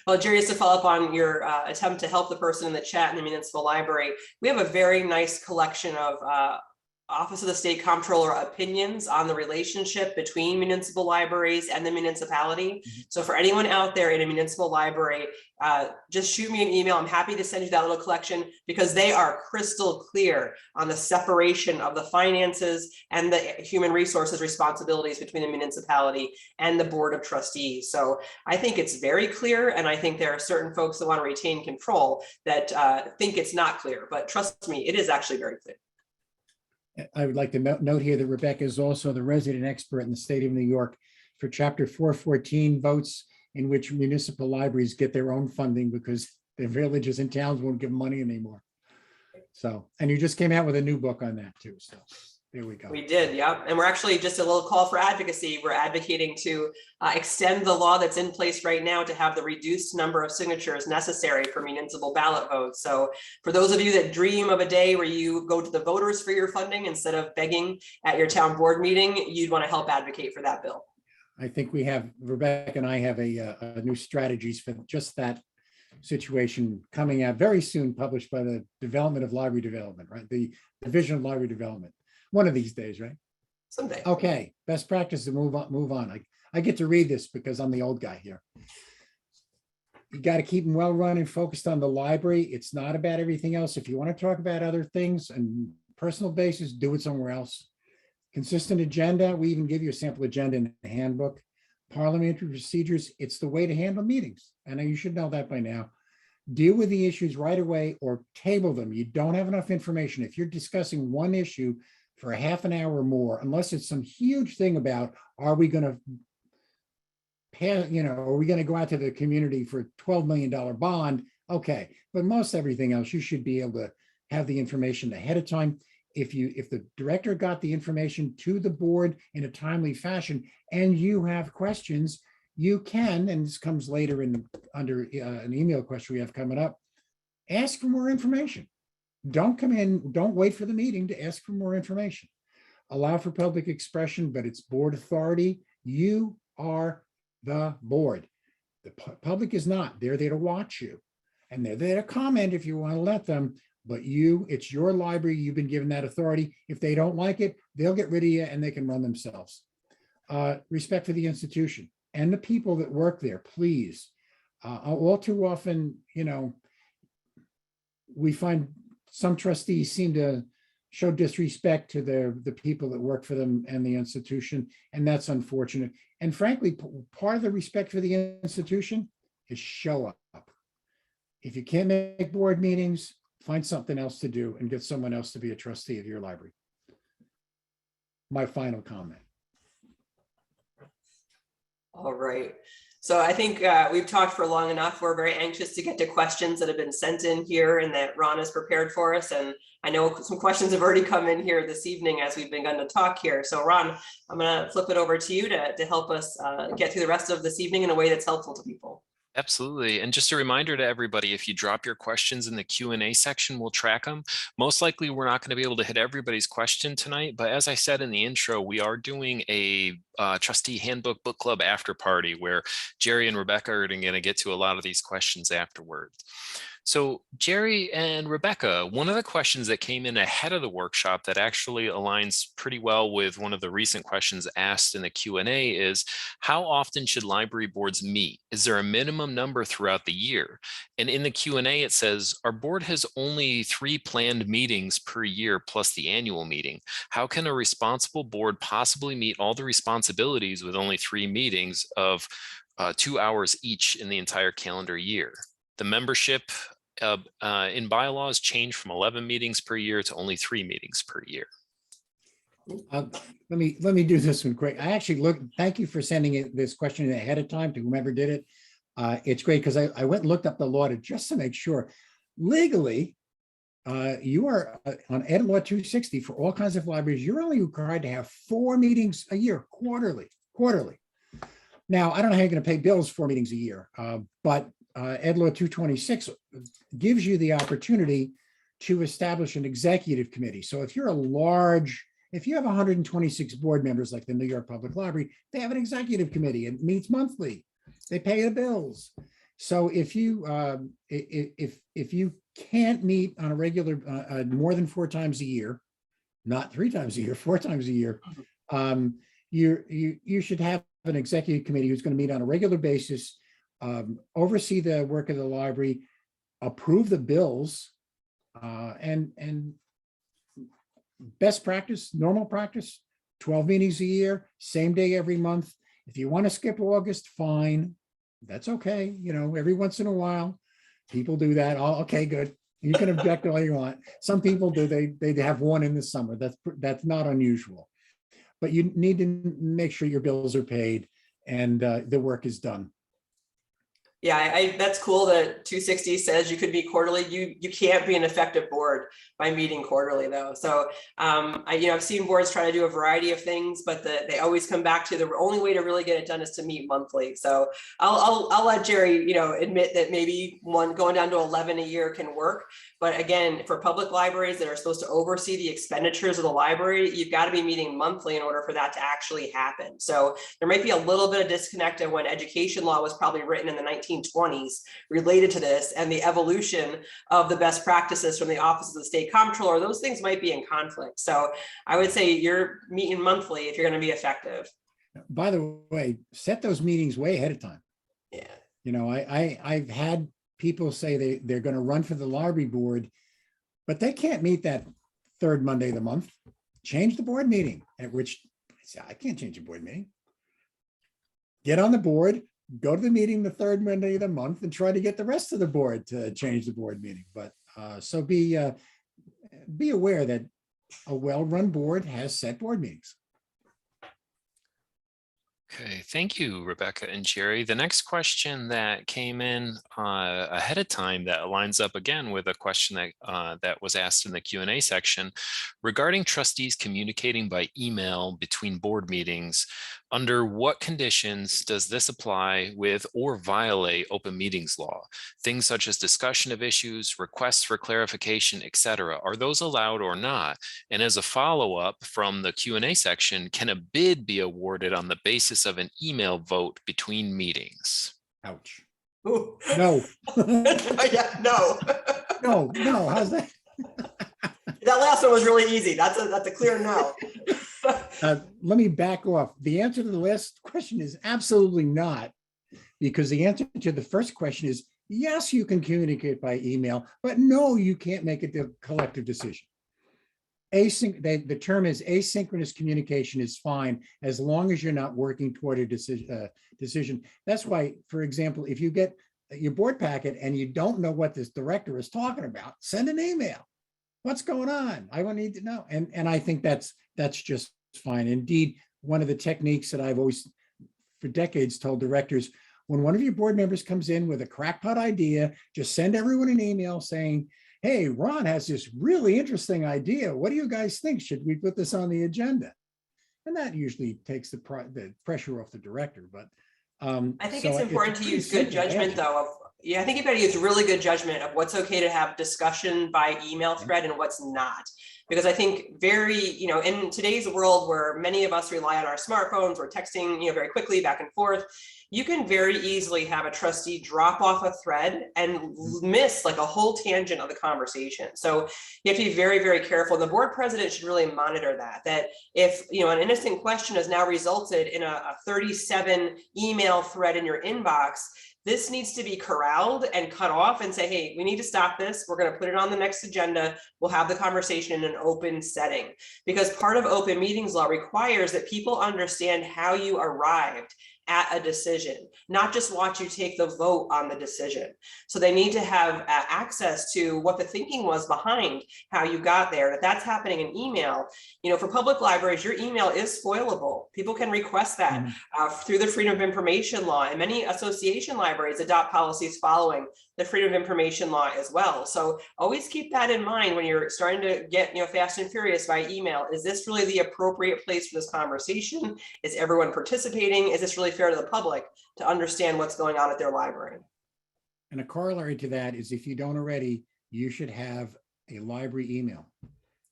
Well, Jerry, just to follow up on your attempt to help the person in the chat in the municipal library, we have a very nice collection of Office of the State Comptroller opinions on the relationship between municipal libraries and the municipality. So for anyone out there in a municipal library, just shoot me an email. I'm happy to send you that little collection because they are crystal clear on the separation of the finances and the human resources responsibilities between the municipality and the Board of Trustees. So I think it's very clear, and I think there are certain folks that want to retain control that think it's not clear, but trust me, it is actually very clear. I would like to note here that Rebecca is also the resident expert in the state of New York for Chapter 414 votes in which municipal libraries get their own funding because the villages and towns won't give money anymore. So, and you just came out with a new book on that too. So there we go. We did, yeah. And we're actually just a little call for advocacy. We're advocating to extend the law that's in place right now to have the reduced number of signatures necessary for municipal ballot votes. So for those of you that dream of a day where you go to the voters for your funding instead of begging at your town board meeting, you'd want to help advocate for that bill. I think we have, Rebecca and I have a new strategies for just that situation coming out very soon, published by the Development of Library Development, right? The Division of Library Development. One of these days, right? Someday. Okay, best practice to move on. I get to read this because I'm the old guy here. You got to keep them well run and focused on the library. It's not about everything else. If you want to talk about other things and personal basis, do it somewhere else. Consistent agenda. We even give you a sample agenda in the handbook. Parliamentary procedures. It's the way to handle meetings. And you should know that by now. Deal with the issues right away or table them. You don't have enough information. If you're discussing one issue for a half an hour or more, unless it's some huge thing about, are we going to pay, are we going to go out to the community for a $12 million bond? Okay. But most everything else, you should be able to have the information ahead of time. If the director got the information to the board in a timely fashion and you have questions, you can, and this comes later under an email question we have coming up, ask for more information. Don't come in, don't wait for the meeting to ask for more information. Allow for public expression, but it's board authority. You are the board. The public is not. They're there to watch you. And they're there to comment if you want to let them, but it's your library. You've been given that authority. If they don't like it, they'll get rid of you and they can run themselves. Respect for the institution and the people that work there, please. All too often, we find some trustees seem to show disrespect to the people that work for them and the institution, and that's unfortunate. And frankly, part of the respect for the institution is show up. If you can't make board meetings, find something else to do and get someone else to be a trustee of your library. My final comment. All right. So I think we've talked for long enough. We're very anxious to get to questions that have been sent in here and that Ron has prepared for us. And I know some questions have already come in here this evening as we've begun to talk here. So Ron, I'm going to flip it over to you to help us get through the rest of this evening in a way that's helpful to people. Absolutely. And just a reminder to everybody, if you drop your questions in the Q&A section, we'll track them. Most likely, we're not going to be able to hit everybody's question tonight. But as I said in the intro, we are doing a Trustee Handbook Book Club after party where Jerry and Rebecca are going to get to a lot of these questions afterwards. So Jerry and Rebecca, one of the questions that came in ahead of the workshop that actually aligns pretty well with one of the recent questions asked in the Q&A is, how often should library boards meet? Is there a minimum number throughout the year? And in the Q&A, it says, our board has only 3 planned meetings per year plus the annual meeting. How can a responsible board possibly meet all the responsibilities with only 3 meetings of 2 hours each in the entire calendar year? The membership in bylaws changed from 11 meetings per year to only 3 meetings per year. Let me do this one quick. I actually thank you for sending this question ahead of time to whomever did it. It's great because I went and looked up the law just to make sure. Legally, you are on Ed Law 260 for all kinds of libraries. You're only required to have 4 meetings a year, quarterly. Now, I don't know how you're going to pay bills 4 meetings a year, but Ed Law 226 gives you the opportunity to establish an executive committee. So if you're a large, if you have 126 board members like the New York Public Library, they have an executive committee. It meets monthly. They pay the bills. So if you can't meet on a regular more than 4 times a year, not 3 times a year, 4 times a year, you should have an executive committee who's going to meet on a regular basis, oversee the work of the library, approve the bills, and best practice, normal practice, 12 meetings a year, same day every month. If you want to skip August, fine. That's okay. You know, every once in a while, people do that. Oh, okay, good. You can object all you want. Some people do. They have one in the summer. That's not unusual. But you need to make sure your bills are paid and the work is done. Yeah, that's cool that 260 says you could be quarterly. You can't be an effective board by meeting quarterly though. So I've seen boards try to do a variety of things, but they always come back to the only way to really get it done is to meet monthly. So I'll let Jerry admit that maybe going down to 11 a year can work. But again, for public libraries that are supposed to oversee the expenditures of the library, you've got to be meeting monthly in order for that to actually happen. So there might be a little bit of disconnect of when education law was probably written in the 1920s related to this, and the evolution of the best practices from the Office of the State Comptroller. Those things might be in conflict. So I would say you're meeting monthly if you're going to be effective. By the way, set those meetings way ahead of time. Yeah. I've had people say they're going to run for the library board, but they can't meet that 3rd Monday of the month. Change the board meeting, at which I can't change a board meeting. Get on the board, go to the meeting the 3rd Monday of the month, and try to get the rest of the board to change the board meeting. But so be aware that a well-run board has set board meetings. Okay, thank you, Rebecca and Jerry. The next question that came in ahead of time that lines up again with a question that was asked in the Q&A section regarding trustees communicating by email between board meetings. Under what conditions does this apply with or violate open meetings law? Things such as discussion of issues, requests for clarification, etc. Are those allowed or not? And as a follow-up from the Q&A section, can a bid be awarded on the basis of an email vote between meetings? Ouch. Ooh. No. Yeah, no. No. How's that? That last one was really easy. That's a clear no. Let me back off. The answer to the last question is absolutely not, because the answer to the first question is yes, you can communicate by email, but no, you can't make a collective decision. The term is asynchronous communication is fine as long as you're not working toward a decision. That's why, for example, if you get your board packet and you don't know what this director is talking about, send an email. What's going on? I will need to know. And I think that's just fine. Indeed, one of the techniques that I've always, for decades, told directors, when one of your board members comes in with a crackpot idea, just send everyone an email saying, hey, Ron has this really interesting idea. What do you guys think? Should we put this on the agenda? And that usually takes the pressure off the director. But I think it's important to use good judgment, though. I think you better use really good judgment of what's okay to have discussion by email thread and what's not. Because I think in today's world where many of us rely on our smartphones, we're texting, very quickly back and forth, you can very easily have a trustee drop off a thread and miss like a whole tangent of the conversation. So you have to be very, very careful. The board president should really monitor that if, an innocent question has now resulted in a 37 email thread in your inbox, this needs to be corralled and cut off and say, hey, we need to stop this. We're going to put it on the next agenda. We'll have the conversation in an open setting, because part of open meetings law requires that people understand how you arrived at a decision, not just watch you take the vote on the decision. So they need to have access to what the thinking was behind how you got there. If that's happening in email, for public libraries, your email is foilable. People can request that through the Freedom of Information law, and many association libraries adopt policies following the Freedom of Information law as well. So always keep that in mind when you're starting to get fast and furious by email. Is this really the appropriate place for this conversation? Is everyone participating? Is this really fair to the public to understand what's going on at their library? And a corollary to that is, if you don't already, you should have a library email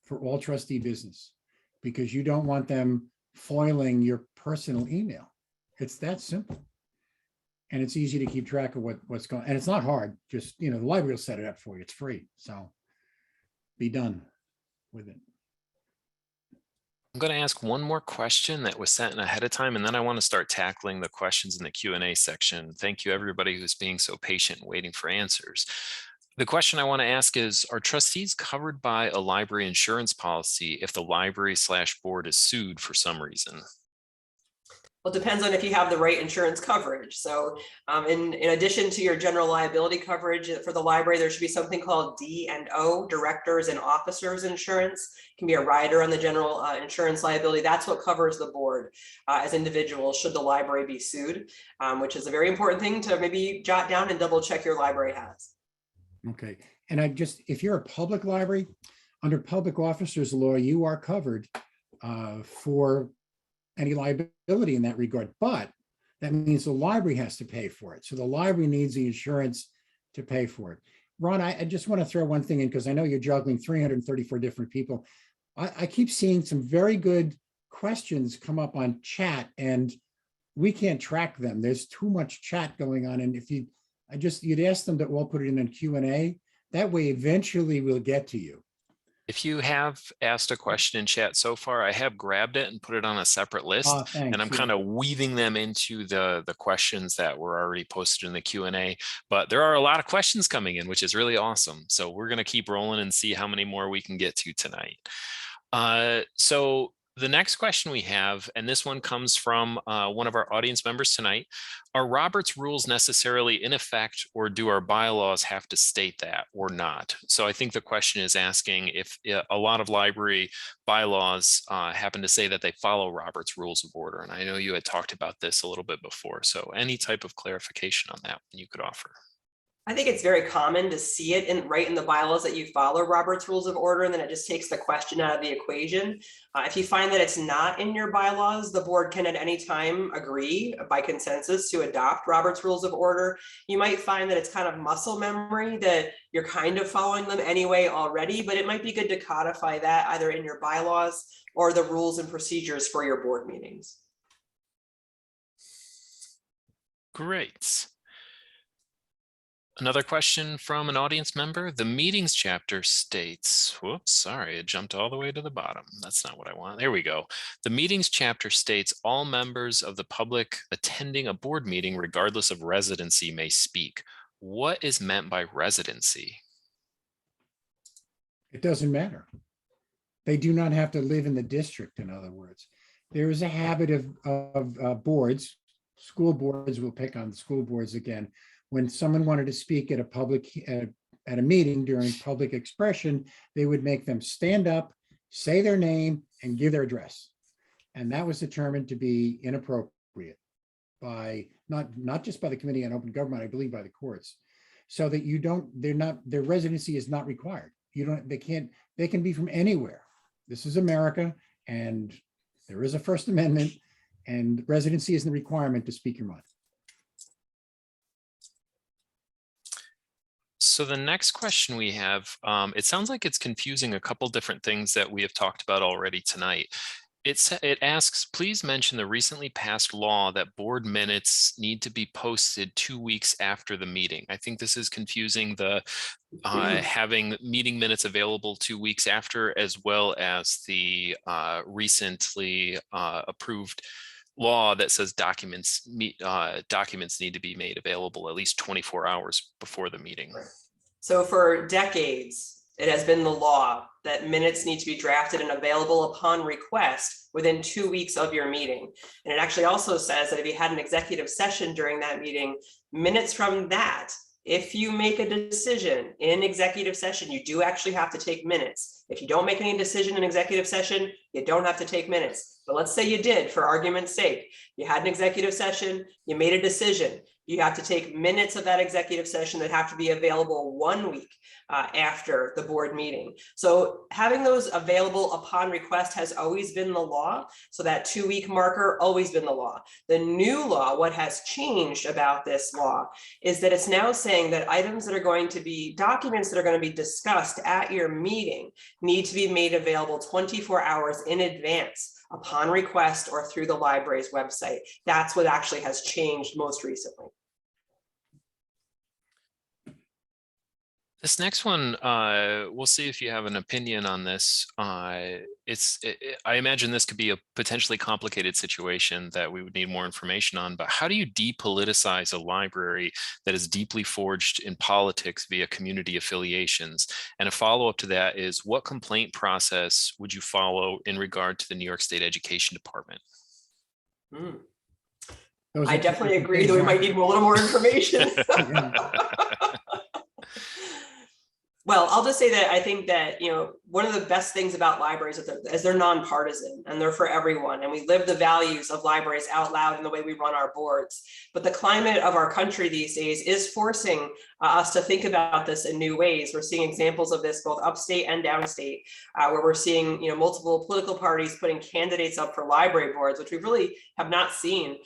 for all trustee business, because you don't want them foiling your personal email. It's that simple. And it's easy to keep track of what's going on. And it's not hard. Just, the library will set it up for you. It's free. So be done with it. I'm going to ask one more question that was sent in ahead of time, and then I want to start tackling the questions in the Q&A section. Thank you, everybody who's being so patient and waiting for answers. The question I want to ask is, are trustees covered by a library insurance policy if the library/board is sued for some reason? Well, it depends on if you have the right insurance coverage. So in addition to your general liability coverage for the library, there should be something called D&O, Directors and Officers Insurance. It can be a rider on the general insurance liability. That's what covers the board as individuals should the library be sued, which is a very important thing to maybe jot down and double check your library has. Okay. And if you're a public library, under public officers law, you are covered for any liability in that regard, but that means the library has to pay for it. So the library needs the insurance to pay for it. Ron, I just want to throw one thing in, because I know you're juggling 334 different people. I keep seeing some very good questions come up on chat, and we can't track them. There's too much chat going on. And if you'd ask them to all put it in Q&A. That way, eventually we'll get to you. If you have asked a question in chat so far, I have grabbed it and put it on a separate list, Thanks, and I'm kind of weaving them into the questions that were already posted in the Q&A. But there are a lot of questions coming in, which is really awesome. So we're going to keep rolling and see how many more we can get to tonight. So the next question we have, and this one comes from one of our audience members tonight, are Robert's rules necessarily in effect, or do our bylaws have to state that or not? So I think the question is asking if a lot of library bylaws happen to say that they follow Robert's rules of order. And I know you had talked about this a little bit before. So any type of clarification on that you could offer? I think it's very common to see it right in the bylaws that you follow Robert's Rules of Order, and then it just takes the question out of the equation. If you find that it's not in your bylaws, the board can at any time agree by consensus to adopt Robert's Rules of Order. You might find that it's kind of muscle memory, that you're kind of following them anyway already, but it might be good to codify that either in your bylaws or the rules and procedures for your board meetings. Great. Another question from an audience member. The meetings chapter states, whoops, sorry, it jumped all the way to the bottom. That's not what I want. There we go. The meetings chapter states all members of the public attending a board meeting, regardless of residency, may speak. What is meant by residency? It doesn't matter. They do not have to live in the district, in other words. There is a habit of boards, school boards, we'll pick on the school boards again. When someone wanted to speak at a meeting during public expression, they would make them stand up, say their name, and give their address. And that was determined to be inappropriate by not just by the Committee on Open Government, I believe by the courts. So that their residency is not required. They can be from anywhere. This is America, and there is a First Amendment, and residency isn't a requirement to speak your mind. So the next question we have, it sounds like it's confusing a couple different things that we have talked about already tonight. It asks, please mention the recently passed law that board minutes need to be posted 2 weeks after the meeting. I think this is confusing the having meeting minutes available 2 weeks after, as well as the recently approved law that says documents need to be made available at least 24 hours before the meeting. So for decades, it has been the law that minutes need to be drafted and available upon request within 2 weeks of your meeting. And it actually also says that if you had an executive session during that meeting, minutes from that, if you make a decision in executive session, you do actually have to take minutes. If you don't make any decision in executive session, you don't have to take minutes. But let's say you did, for argument's sake. You had an executive session, you made a decision. You have to take minutes of that executive session that have to be available 1 week after the board meeting. So having those available upon request has always been the law. So that 2-week marker always been the law. The new law, what has changed about this law, is that it's now saying that items that are going to be documents that are going to be discussed at your meeting need to be made available 24 hours in advance upon request or through the library's website. That's what actually has changed most recently. This next one, we'll see if you have an opinion on this. I imagine this could be a potentially complicated situation that we would need more information on, but how do you depoliticize a library that is deeply forged in politics via community affiliations? And a follow-up to that is, what complaint process would you follow in regard to the New York State Education Department? I definitely agree that we might need a little more information. Well, I'll just say that I think that, one of the best things about libraries is they're nonpartisan and they're for everyone. And we live the values of libraries out loud in the way we run our boards. But the climate of our country these days is forcing us to think about this in new ways. We're seeing examples of this both upstate and downstate, where we're seeing, multiple political parties putting candidates up for library boards, which we really have not seen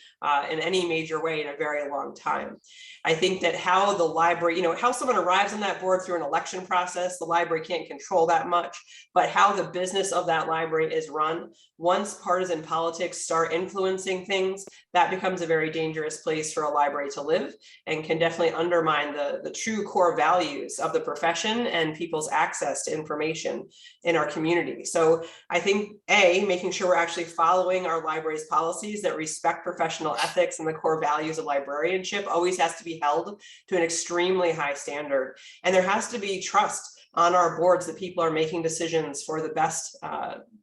in any major way in a very long time. I think that how the library, how someone arrives on that board through an election process, the library can't control that much, but how the business of that library is run, once partisan politics start influencing things, that becomes a very dangerous place for a library to live and can definitely undermine the true core values of the profession and people's access to information in our community. So I think, making sure we're actually following our library's policies that respect professional ethics and the core values of librarianship always has to be held to an extremely high standard. And there has to be trust on our boards that people are making decisions for the best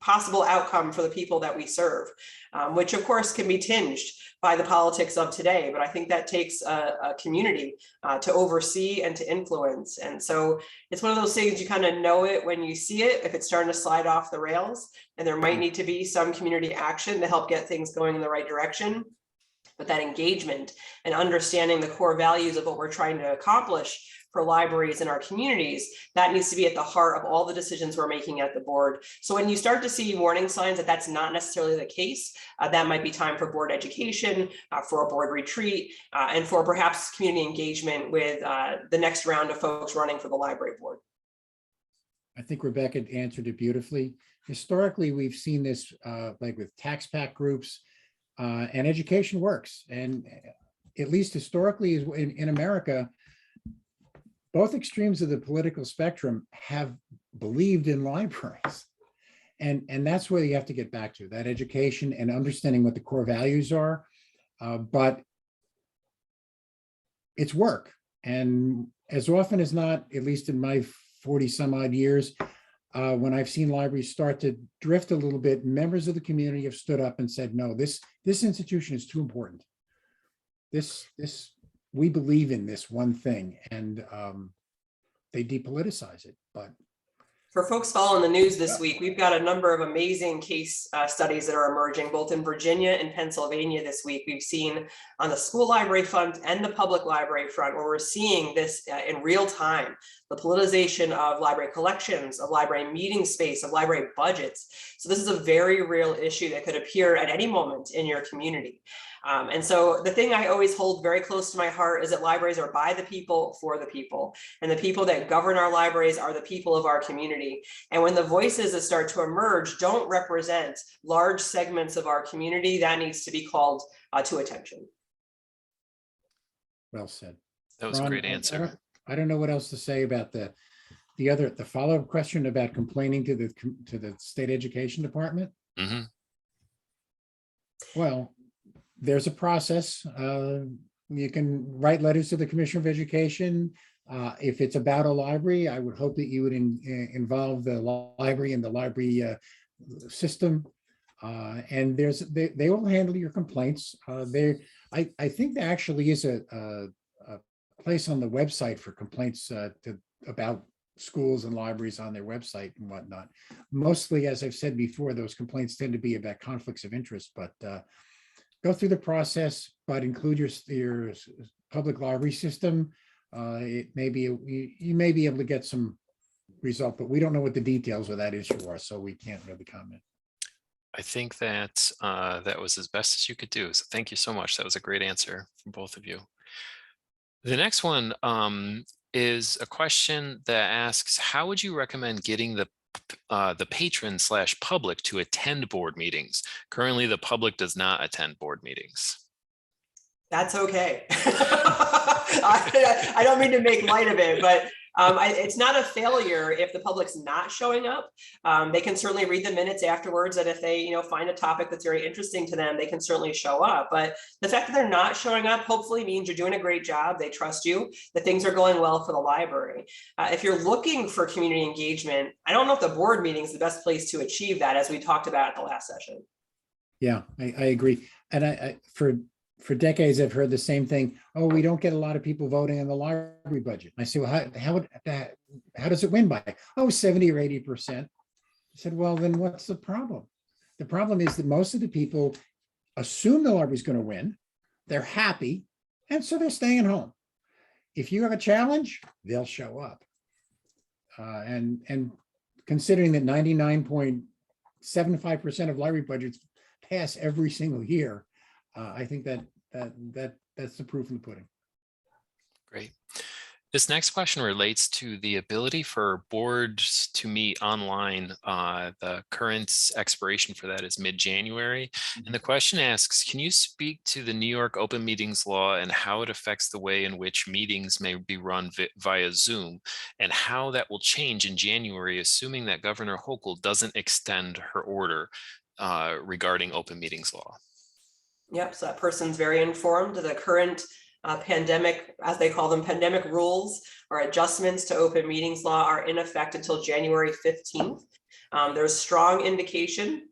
possible outcome for the people that we serve, which of course can be tinged by the politics of today. But I think that takes a community to oversee and to influence. And so it's one of those things, you kind of know it when you see it, if it's starting to slide off the rails, and there might need to be some community action to help get things going in the right direction. But that engagement and understanding the core values of what we're trying to accomplish for libraries in our communities, that needs to be at the heart of all the decisions we're making at the board. So when you start to see warning signs that that's not necessarily the case, that might be time for board education, for a board retreat, and for perhaps community engagement with the next round of folks running for the library board. I think Rebecca answered it beautifully. Historically, we've seen this like with tax pack groups, and education works. And at least historically in America, both extremes of the political spectrum have believed in libraries. And that's where you have to get back to, that education and understanding what the core values are. But it's work. And as often as not, at least in my 40 some odd years, when I've seen libraries start to drift a little bit, members of the community have stood up and said, no, this institution is too important. We believe in this one thing, and they depoliticize it. But for folks following the news this week, we've got a number of amazing case studies that are emerging, both in Virginia and Pennsylvania this week. We've seen on the school library front and the public library front, where we're seeing this in real time, the politicization of library collections, of library meeting space, of library budgets. So this is a very real issue that could appear at any moment in your community. And so the thing I always hold very close to my heart is that libraries are by the people, for the people. And the people that govern our libraries are the people of our community. And when the voices that start to emerge don't represent large segments of our community, that needs to be called to attention. Well said. That was Ron, a great answer. I don't know what else to say about the follow-up question about complaining to the state education department. Mm-hmm. Well, there's a process. You can write letters to the Commissioner of Education. If it's about a library, I would hope that you would involve the library and the library system. And they will handle your complaints. I think there actually is a place on the website for complaints about schools and libraries on their website and whatnot. Mostly, as I've said before, those complaints tend to be about conflicts of interest, but go through the process, but include your public library system, it may be, you may be able to get some result, but we don't know what the details of that issue are, so we can't really comment. I think that that was as best as you could do. So thank you so much. That was a great answer from both of you. The next one is a question that asks, how would you recommend getting the patron / public to attend board meetings? Currently, the public does not attend board meetings. That's okay. I don't mean to make light of it, but it's not a failure if the public's not showing up. They can certainly read the minutes afterwards, and if they find a topic that's very interesting to them, they can certainly show up. But the fact that they're not showing up hopefully means you're doing a great job. They trust you, that things are going well for the library. If you're looking for community engagement, I don't know if the board meeting is the best place to achieve that, as we talked about at the last session. Yeah, I agree. And I for decades, I've heard the same thing. Oh, we don't get a lot of people voting on the library budget. I say, well, how does it win by? Oh, 70 or 80%. I said, well, then what's the problem? The problem is that most of the people assume the library's going to win. They're happy, and so they're staying home. If you have a challenge, they'll show up. And considering that 99.75% of library budgets pass every single year, I think that's the proof in the pudding. Great. This next question relates to the ability for boards to meet online. The current expiration for that is mid-January. And the question asks, can you speak to the New York Open Meetings Law and how it affects the way in which meetings may be run via Zoom, and how that will change in January, assuming that Governor Hochul doesn't extend her order regarding open meetings law? Yep, so that person's very informed. The current pandemic, as they call them, pandemic rules or adjustments to open meetings law are in effect until January 15th. There's strong indication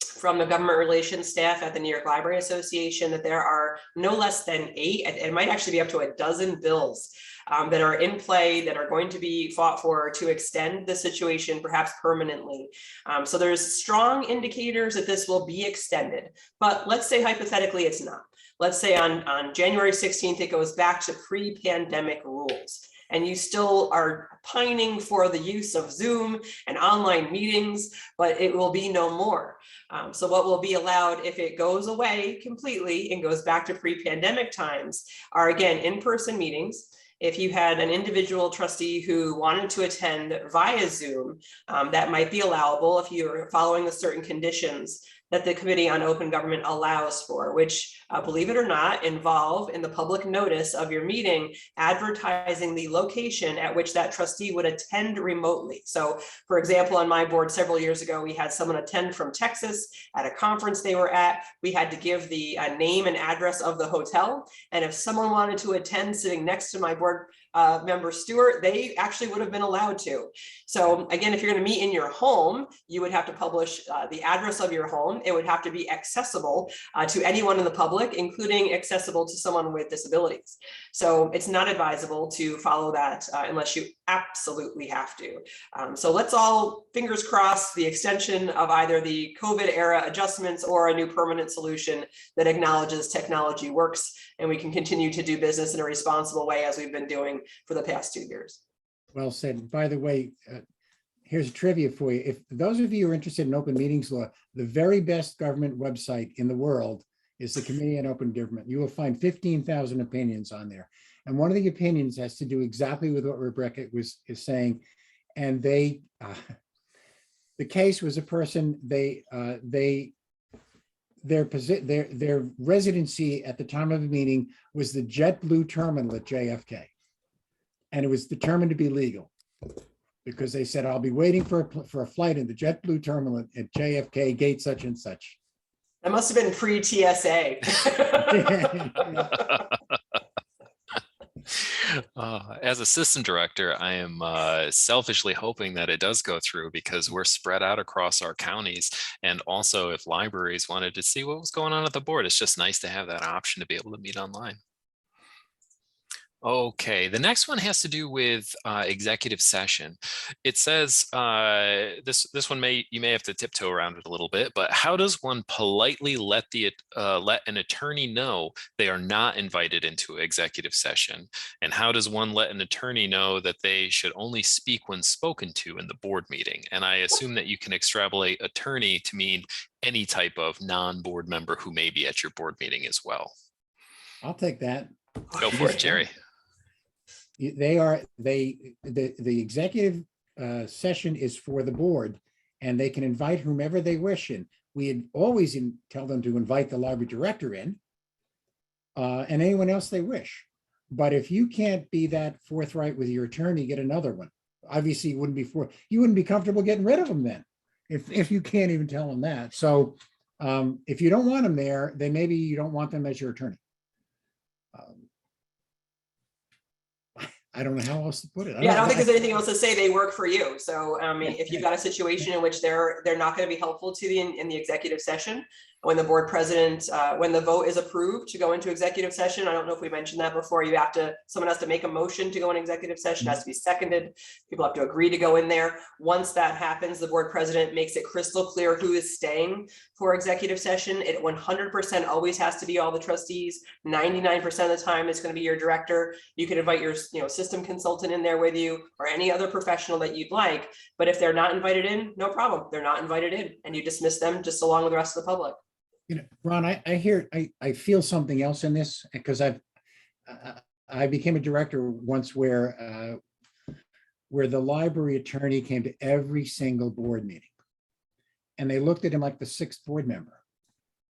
from the government relations staff at the New York Library Association that there are no less than 8, and it might actually be up to a dozen bills that are in play that are going to be fought for to extend the situation perhaps permanently. So there's strong indicators that this will be extended, but let's say hypothetically it's not. Let's say on January 16th, it goes back to pre-pandemic rules, and you still are pining for the use of Zoom and online meetings, but it will be no more. So what will be allowed if it goes away completely and goes back to pre-pandemic times are, again, in-person meetings. If you had an individual trustee who wanted to attend via Zoom, that might be allowable if you're following the certain conditions that the Committee on Open Government allows for, which, believe it or not, involve in the public notice of your meeting advertising the location at which that trustee would attend remotely. So, for example, on my board several years ago, we had someone attend from Texas at a conference they were at. We had to give the name and address of the hotel. And if someone wanted to attend sitting next to my board member Stewart, they actually would have been allowed to. So again, if you're going to meet in your home, you would have to publish the address of your home. It would have to be accessible to anyone in the public, including accessible to someone with disabilities. So it's not advisable to follow that unless you absolutely have to. So let's all, fingers crossed, the extension of either the COVID era adjustments or a new permanent solution that acknowledges technology works and we can continue to do business in a responsible way as we've been doing for the past 2 years. Well said. By the way, here's a trivia for you. If those of you who are interested in open meetings law, the very best government website in the world is the Committee on Open Government. You will find 15,000 opinions on there. And one of the opinions has to do exactly with what Rebecca is saying. And the case was a person, their residency at the time of the meeting was the JetBlue terminal at JFK. And it was determined to be legal because they said, I'll be waiting for a flight in the JetBlue terminal at JFK, gate such and such. That must have been pre-TSA. As a system director, I am selfishly hoping that it does go through because we're spread out across our counties. And also if libraries wanted to see what was going on at the board, it's just nice to have that option to be able to meet online. Okay, the next one has to do with executive session. It says this one you may have to tiptoe around it a little bit, but how does one politely let let an attorney know they are not invited into executive session? And how does one let an attorney know that they should only speak when spoken to in the board meeting? And I assume that you can extrapolate attorney to mean any type of non-board member who may be at your board meeting as well. I'll take that. Go for it, Jerry. The executive session is for the board, and they can invite whomever they wish in. We always tell them to invite the library director in, and anyone else they wish. But if you can't be that forthright with your attorney, get another one. Obviously, you wouldn't be comfortable getting rid of them then, if you can't even tell them that. So if you don't want them there, then maybe you don't want them as your attorney. I don't know how else to put it. I don't think there's anything else to say. They work for you. So I mean, if you've got a situation in which they're not going to be helpful to you in the executive session, when the board president, when the vote is approved to go into executive session, I don't know if we mentioned that before, someone has to make a motion to go in executive session, has to be seconded. People have to agree to go in there. Once that happens, the board president makes it crystal clear who is staying for executive session. It 100% always has to be all the trustees. 99% of the time, it's going to be your director. You can invite your system consultant in there with you, or any other professional that you'd like. But if they're not invited in, no problem. They're not invited in, and you dismiss them just along with the rest of the public. Ron, I feel something else in this, because I became a director once where the library attorney came to every single board meeting, and they looked at him like the sixth board member.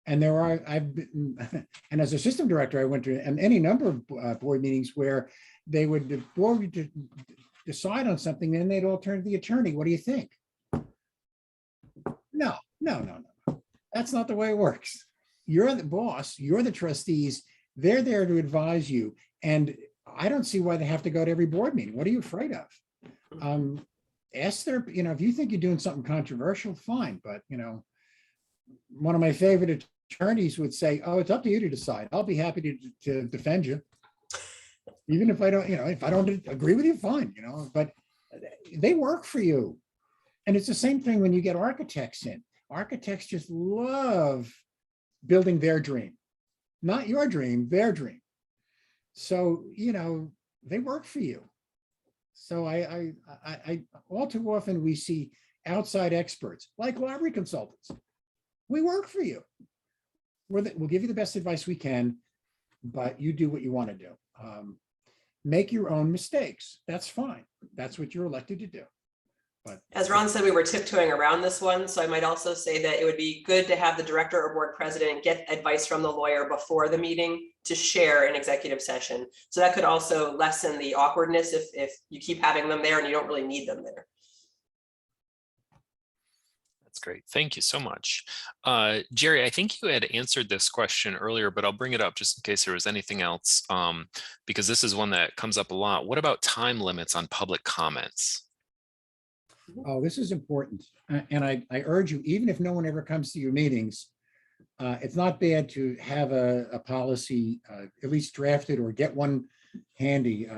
And and as a system director, I went to any number of board meetings where the board would decide on something, and they'd all turn to the attorney. What do you think? No. That's not the way it works. You're the boss, you're the trustees, they're there to advise you. And I don't see why they have to go to every board meeting. What are you afraid of? Ask if you think you're doing something controversial, fine. But, one of my favorite attorneys would say, oh, it's up to you to decide. I'll be happy to defend you. Even if I don't, if I don't agree with you, fine, but they work for you. And it's the same thing when you get architects in. Architects just love building their dream, not your dream, their dream. So, they work for you. So I all too often we see outside experts like library consultants. We work for you. We'll give you the best advice we can, but you do what you want to do. Make your own mistakes. That's fine. That's what you're elected to do. But as Ron said, we were tiptoeing around this one. So I might also say that it would be good to have the director or board president get advice from the lawyer before the meeting to share an executive session. So that could also lessen the awkwardness if you keep having them there and you don't really need them there. That's great. Thank you so much. Jerry, I think you had answered this question earlier, but I'll bring it up just in case there was anything else, because this is one that comes up a lot. What about time limits on public comments? Oh, this is important. And I urge you, even if no one ever comes to your meetings, it's not bad to have a policy at least drafted or get one handy.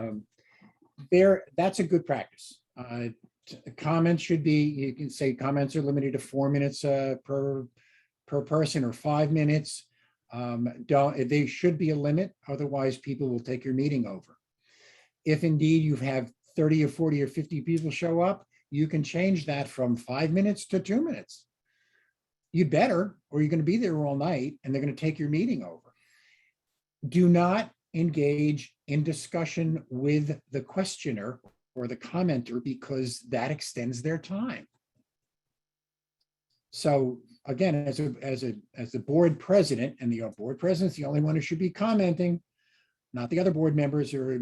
That's a good practice. Comments should be, you can say comments are limited to 4 minutes per person, or 5 minutes. They should be a limit, otherwise people will take your meeting over. If indeed you have 30 or 40 or 50 people show up, you can change that from 5 minutes to 2 minutes. You'd better, or you're going to be there all night and they're going to take your meeting over. Do not engage in discussion with the questioner or the commenter, because that extends their time. So again, as the board president, and the board president's the only one who should be commenting, not the other board members who are,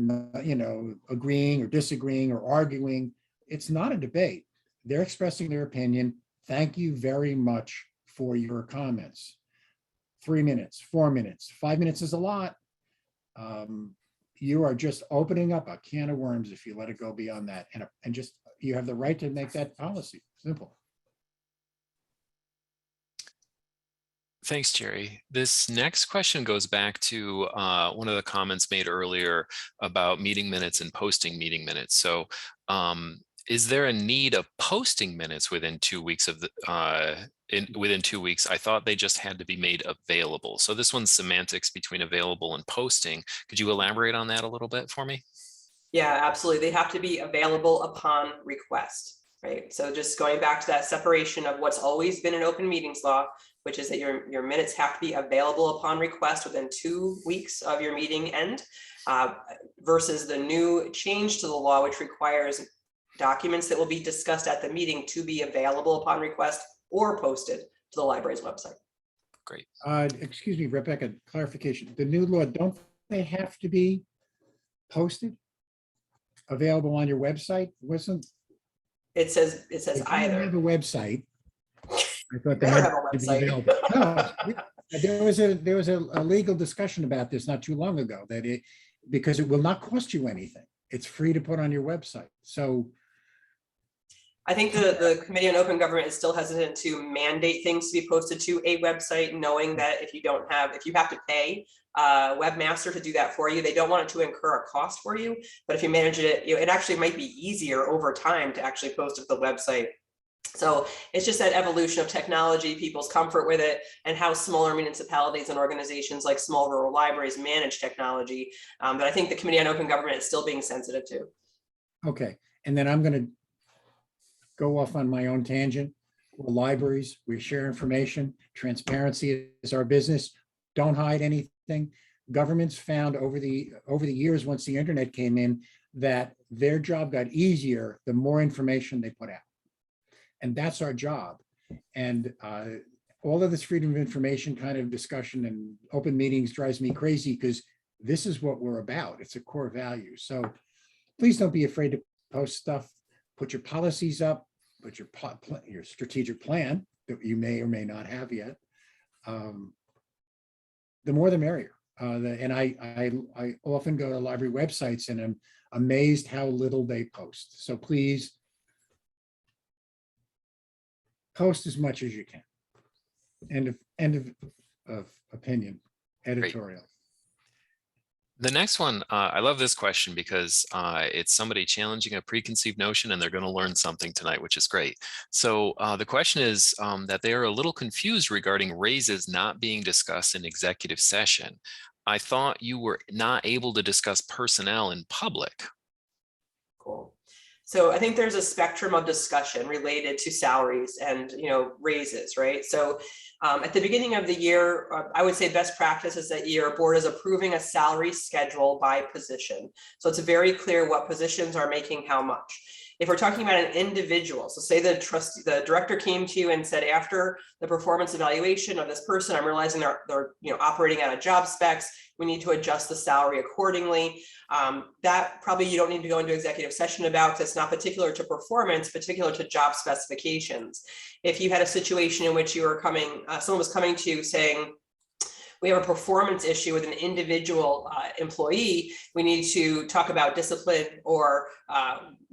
agreeing or disagreeing or arguing. It's not a debate. They're expressing their opinion. Thank you very much for your comments. 3 minutes, 4 minutes, 5 minutes is a lot. You are just opening up a can of worms if you let it go beyond that. And just, you have the right to make that policy. Simple. Thanks, Jerry. This next question goes back to one of the comments made earlier about meeting minutes and posting meeting minutes. So is there a need of posting minutes within 2 weeks of the within 2 weeks? I thought they just had to be made available. So this one's semantics between available and posting. Could you elaborate on that a little bit for me? Yeah, absolutely. They have to be available upon request, right? So just going back to that separation of what's always been an open meetings law, which is that your minutes have to be available upon request within 2 weeks of your meeting end, versus the new change to the law, which requires documents that will be discussed at the meeting to be available upon request or posted to the library's website. Great. Excuse me, Rebecca, clarification. The new law, don't they have to be posted? Available on your website? Wasn't? It says If you either. have a website. I thought they Never had have a to be website. available. No, there was a legal discussion about this not too long ago, that because it will not cost you anything. It's free to put on your website. So I think the Committee on Open Government is still hesitant to mandate things to be posted to a website, knowing that if you have to pay a webmaster to do that for you, they don't want it to incur a cost for you. But if you manage it, it actually might be easier over time to actually post it to the website. So it's just that evolution of technology, people's comfort with it, and how smaller municipalities and organizations like small rural libraries manage technology. But I think the Committee on Open Government is still being sensitive to. okay, and then I'm going to go off on my own tangent. We're libraries, we share information. Transparency is our business. Don't hide anything. Governments found over the years, once the internet came in, that their job got easier the more information they put out. And that's our job. And all of this freedom of information kind of discussion and open meetings drives me crazy, because this is what we're about. It's a core value. So please don't be afraid to post stuff. Put your policies up, put your strategic plan that you may or may not have yet. The more the merrier. And I often go to library websites and I'm amazed how little they post. So please post as much as you can. End of opinion, editorial. Great. The next one, I love this question because it's somebody challenging a preconceived notion and they're going to learn something tonight, which is great. So the question is that they are a little confused regarding raises not being discussed in executive session. I thought you were not able to discuss personnel in public. Cool. So I think there's a spectrum of discussion related to salaries and raises, right? So at the beginning of the year, I would say best practice is that your board is approving a salary schedule by position. So it's very clear what positions are making how much. If we're talking about an individual, so say the director came to you and said, after the performance evaluation of this person, I'm realizing they're operating out of job specs, we need to adjust the salary accordingly. That probably you don't need to go into executive session about, because it's not particular to performance, particular to job specifications. If you had a situation in which you were someone was coming to you saying, we have a performance issue with an individual employee, we need to talk about discipline, or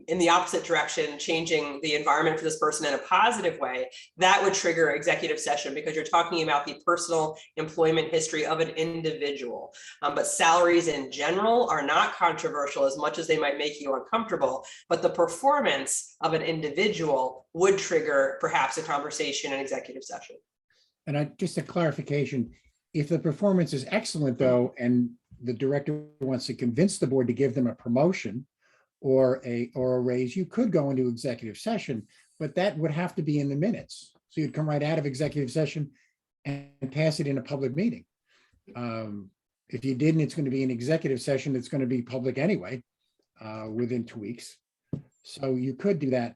in the opposite direction, changing the environment for this person in a positive way, that would trigger executive session, because you're talking about the personal employment history of an individual. But salaries in general are not controversial as much as they might make you uncomfortable, but the performance of an individual would trigger perhaps a conversation in executive session. And just a clarification, if the performance is excellent though, and the director wants to convince the board to give them a promotion or a raise, you could go into executive session, but that would have to be in the minutes. So you'd come right out of executive session and pass it in a public meeting. If you didn't, it's going to be an executive session that's going to be public anyway, within 2 weeks. So you could do that.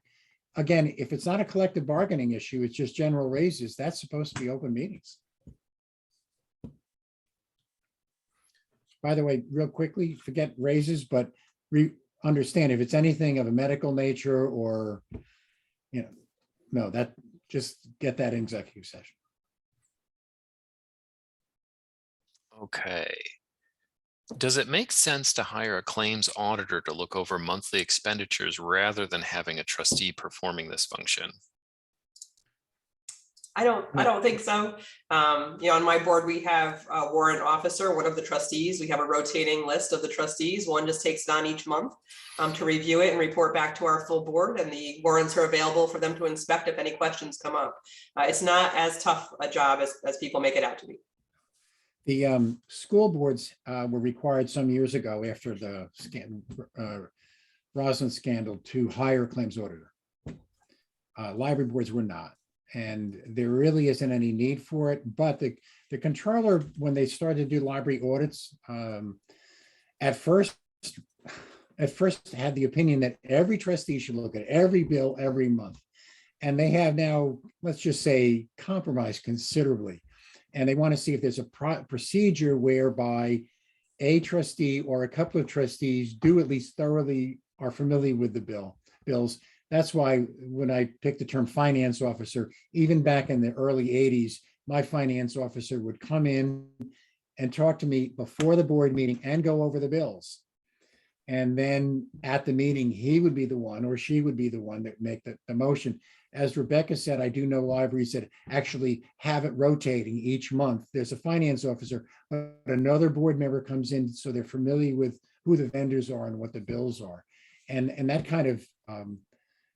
Again, if it's not a collective bargaining issue, it's just general raises, that's supposed to be open meetings. By the way, real quickly, forget raises, but understand if it's anything of a medical nature or, no, that just get that in executive session. Okay. Does it make sense to hire a claims auditor to look over monthly expenditures rather than having a trustee performing this function? I don't think so. On my board, we have a warrant officer, one of the trustees. We have a rotating list of the trustees. One just takes it on each month to review it and report back to our full board, and the warrants are available for them to inspect if any questions come up. It's not as tough a job as people make it out to be. The school boards were required some years ago after the Roslin scandal to hire claims auditor. Library boards were not. And there really isn't any need for it. But the controller, when they started to do library audits, at first had the opinion that every trustee should look at every bill every month. And they have now, let's just say, compromised considerably. And they want to see if there's a procedure whereby a trustee or a couple of trustees do at least thoroughly are familiar with the bills. That's why when I picked the term finance officer, even back in the early 80s, my finance officer would come in and talk to me before the board meeting and go over the bills. And then at the meeting, he would be the one or she would be the one that make the motion. As Rebecca said, I do know libraries that actually have it rotating each month. There's a finance officer, but another board member comes in so they're familiar with who the vendors are and what the bills are. And that kind of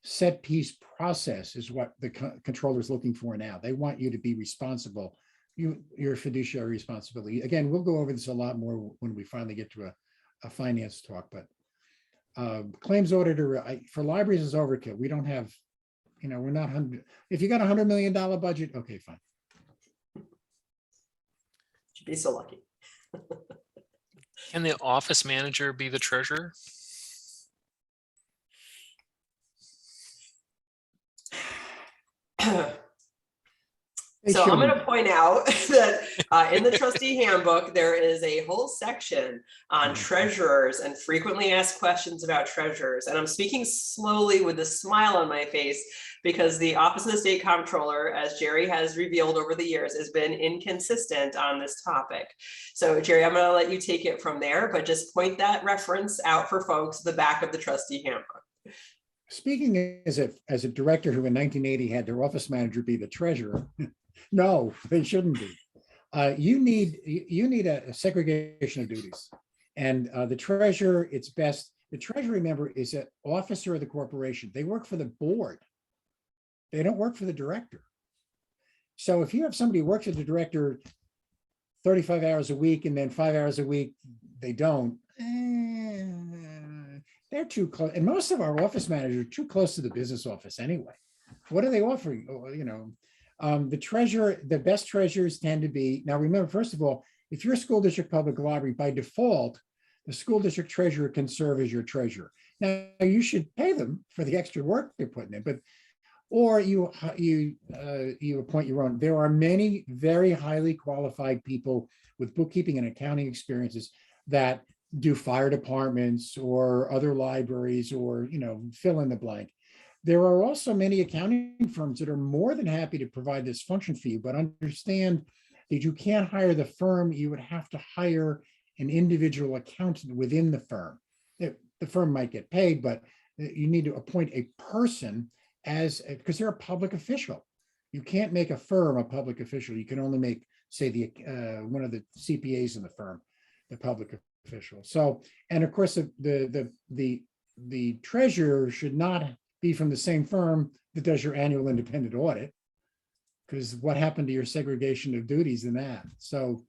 set piece process is what the controller is looking for now. They want you to be responsible, your fiduciary responsibility. Again, we'll go over this a lot more when we finally get to a finance talk, but claims auditor for libraries is overkill. We don't have, we're not 100. If you got $100 million budget, okay, fine. Should be so lucky. Can the office manager be the treasurer? So I'm going to point out that in the trustee handbook, there is a whole section on treasurers and frequently asked questions about treasurers. And I'm speaking slowly with a smile on my face because the Office of the State Comptroller, as Jerry has revealed over the years, has been inconsistent on this topic. So Jerry, I'm going to let you take it from there, but just point that reference out for folks, the back of the trustee handbook. Speaking as a director who in 1980 had their office manager be the treasurer, no, they shouldn't be. You need a segregation of duties, and the treasurer, it's best. The treasurer, remember, is an officer of the corporation. They work for the board. They don't work for the director. So if you have somebody who works as the director 35 hours a week and then 5 hours a week they don't. They're too close, and most of our office managers are too close to the business office anyway. What are they offering? The treasurer, the best treasurers tend to be, now remember, first of all, if you're a school district public library, by default, the school district treasurer can serve as your treasurer. Now, you should pay them for the extra work they're putting in, but or you appoint your own. There are many very highly qualified people with bookkeeping and accounting experiences that do fire departments or other libraries or, fill in the blank. There are also many accounting firms that are more than happy to provide this function for you, but understand that you can't hire the firm. You would have to hire an individual accountant within the firm. The firm might get paid, but you need to appoint a person because they're a public official. You can't make a firm a public official. You can only make, say, one of the CPAs in the firm the public official. So, and of course, the treasurer should not be from the same firm that does your annual independent audit, because what happened to your segregation of duties in that? So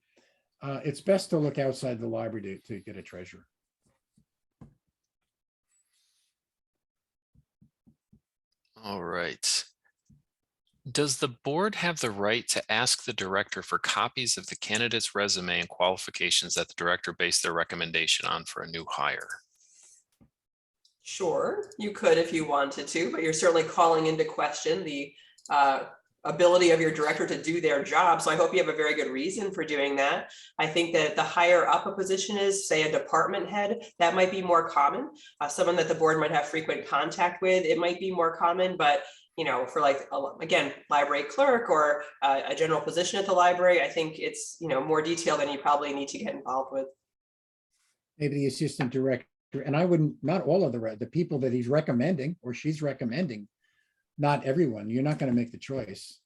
it's best to look outside the library to get a treasurer. All right. Does the board have the right to ask the director for copies of the candidate's resume and qualifications that the director based their recommendation on for a new hire? Sure, you could if you wanted to, but you're certainly calling into question the ability of your director to do their job. So I hope you have a very good reason for doing that. I think that the higher up a position is, say, a department head, that might be more common. Someone that the board might have frequent contact with, it might be more common, but for again, library clerk or a general position at the library, I think it's, more detail than you probably need to get involved with. Maybe the assistant director, and I wouldn't, not all of the people that he's recommending or she's recommending, not everyone. You're not going to make the choice.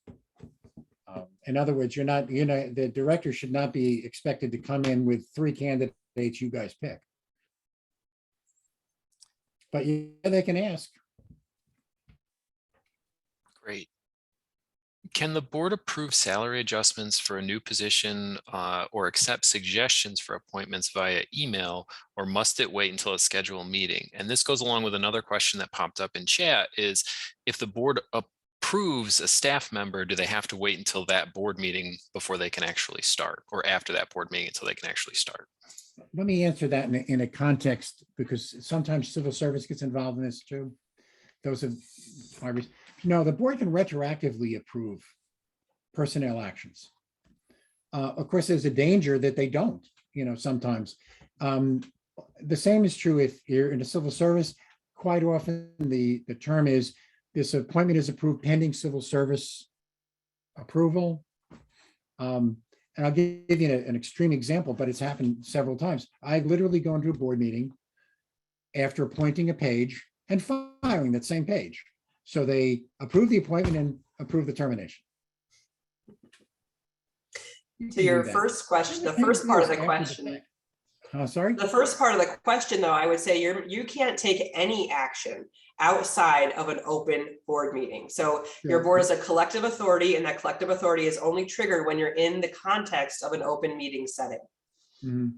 In other words, the director should not be expected to come in with 3 candidates you guys pick. But yeah, they can ask. Great. Can the board approve salary adjustments for a new position or accept suggestions for appointments via email, or must it wait until a scheduled meeting? And this goes along with another question that popped up in chat is, if the board approves a staff member, do they have to wait until that board meeting before they can actually start, or after that board meeting until they can actually start? Let me answer that in a context, because sometimes civil service gets involved in this too. Those are no, the board can retroactively approve personnel actions. Of course, there's a danger that they don't, sometimes. The same is true if you're in the civil service. Quite often the term is, this appointment is approved pending civil service approval. And I'll give you an extreme example, but it's happened several times. I've literally gone to a board meeting after appointing a page and firing that same page. So they approve the appointment and approve the termination. To your first question, the first part of the question. Sorry? The first part of the question, though, I would say you can't take any action outside of an open board meeting. So your board is a collective authority, and that collective authority is only triggered when you're in the context of an open meeting setting. Mm-hmm.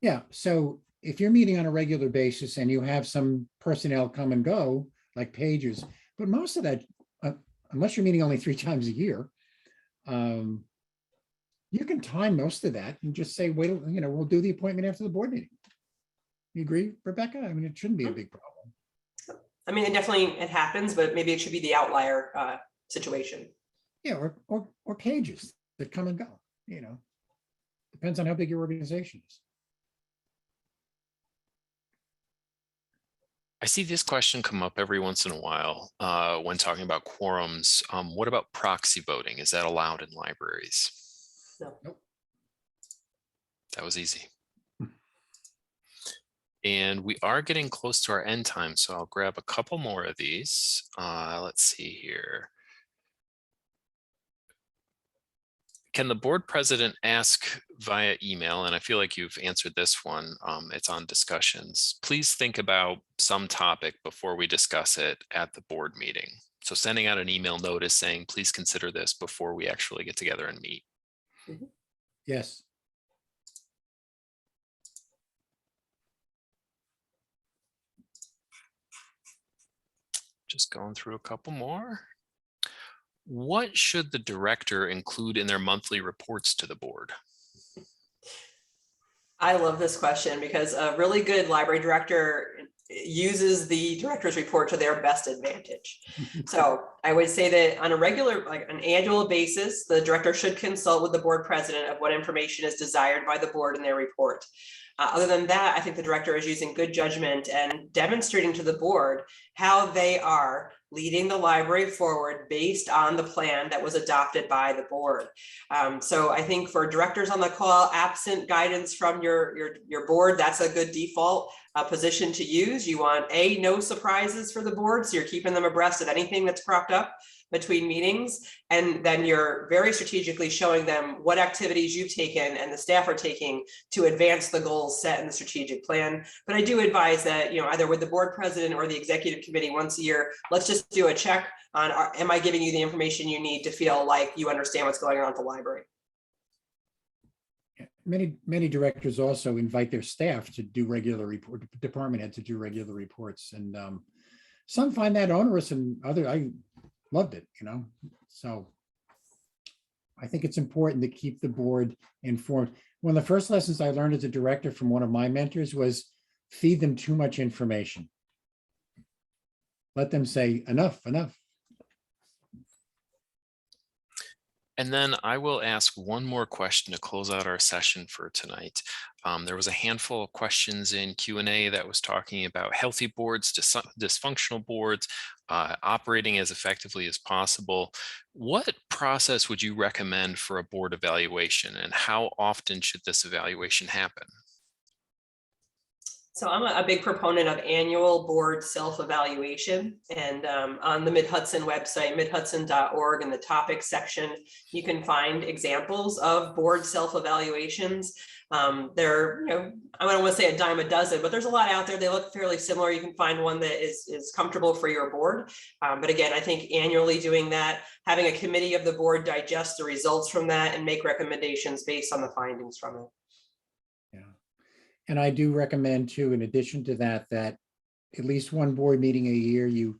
Yeah. So if you're meeting on a regular basis and you have some personnel come and go, like pages, but most of that, unless you're meeting only 3 times a year, you can time most of that and just say, wait, we'll do the appointment after the board meeting. You agree, Rebecca? I mean, it shouldn't be a big problem. I mean, it happens, but maybe it should be the outlier situation. Yeah, or pages that come and go, depends on how big your organization is. I see this question come up every once in a while when talking about quorums. What about proxy voting? Is that allowed in libraries? No. Nope. That was easy. And we are getting close to our end time, so I'll grab a couple more of these. Let's see here. Can the board president ask via email? And I feel like you've answered this one. It's on discussions. Please think about some topic before we discuss it at the board meeting. So sending out an email notice saying, please consider this before we actually get together and meet. Yes. Just going through a couple more. What should the director include in their monthly reports to the board? I love this question because a really good library director uses the director's report to their best advantage. So I would say that on a regular, like an annual basis, the director should consult with the board president of what information is desired by the board in their report. Other than that, I think the director is using good judgment and demonstrating to the board how they are leading the library forward based on the plan that was adopted by the board. So I think for directors on the call, absent guidance from your board, that's a good default position to use. You want no surprises for the board, so you're keeping them abreast of anything that's cropped up between meetings, and then you're very strategically showing them what activities you've taken and the staff are taking to advance the goals set in the strategic plan. But I do advise that, either with the board president or the executive committee once a year, let's just do a check on, am I giving you the information you need to feel like you understand what's going on at the library? Many directors also invite their staff to do regular report, department head to do regular reports, and some find that onerous, and I loved it, so I think it's important to keep the board informed. One of the first lessons I learned as a director from one of my mentors was feed them too much information. Let them say enough. And then I will ask one more question to close out our session for tonight. There was a handful of questions in Q&A that was talking about healthy boards, dysfunctional boards, operating as effectively as possible. What process would you recommend for a board evaluation, and how often should this evaluation happen? So I'm a big proponent of annual board self-evaluation, and on the Mid-Hudson website, midhudson.org, in the topics section, you can find examples of board self-evaluations. They're, I don't want to say a dime a dozen, but there's a lot out there. They look fairly similar. You can find one that is comfortable for your board. But again, I think annually doing that, having a committee of the board digest the results from that and make recommendations based on the findings from it. And I do recommend too, in addition to that, that at least one board meeting a year, you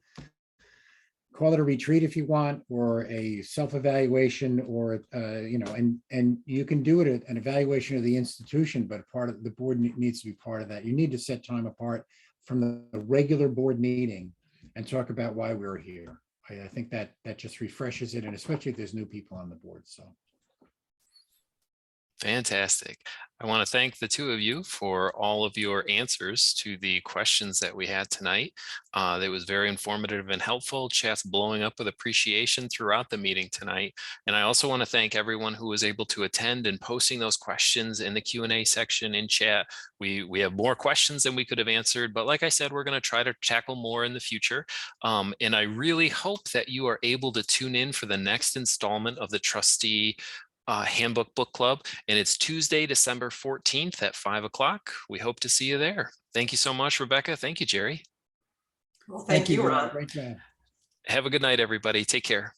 call it a retreat if you want, or a self-evaluation, or, and you can do it an evaluation of the institution, but part of the board needs to be part of that. You need to set time apart from the regular board meeting and talk about why we're here. I think that just refreshes it, and especially if there's new people on the board. So. Fantastic. I want to thank the two of you for all of your answers to the questions that we had tonight. That was very informative and helpful. Chat's blowing up with appreciation throughout the meeting tonight. And I also want to thank everyone who was able to attend and posting those questions in the Q&A section in chat. We have more questions than we could have answered, but like I said, we're going to try to tackle more in the future. And I really hope that you are able to tune in for the next installment of the Trustee Handbook Book Club, and it's Tuesday, December 14th at 5 o'clock. We hope to see you there. Thank you so much, Rebecca. Thank you, Jerry. Well, thank you, Ron. Great job. Have a good night, everybody. Take care.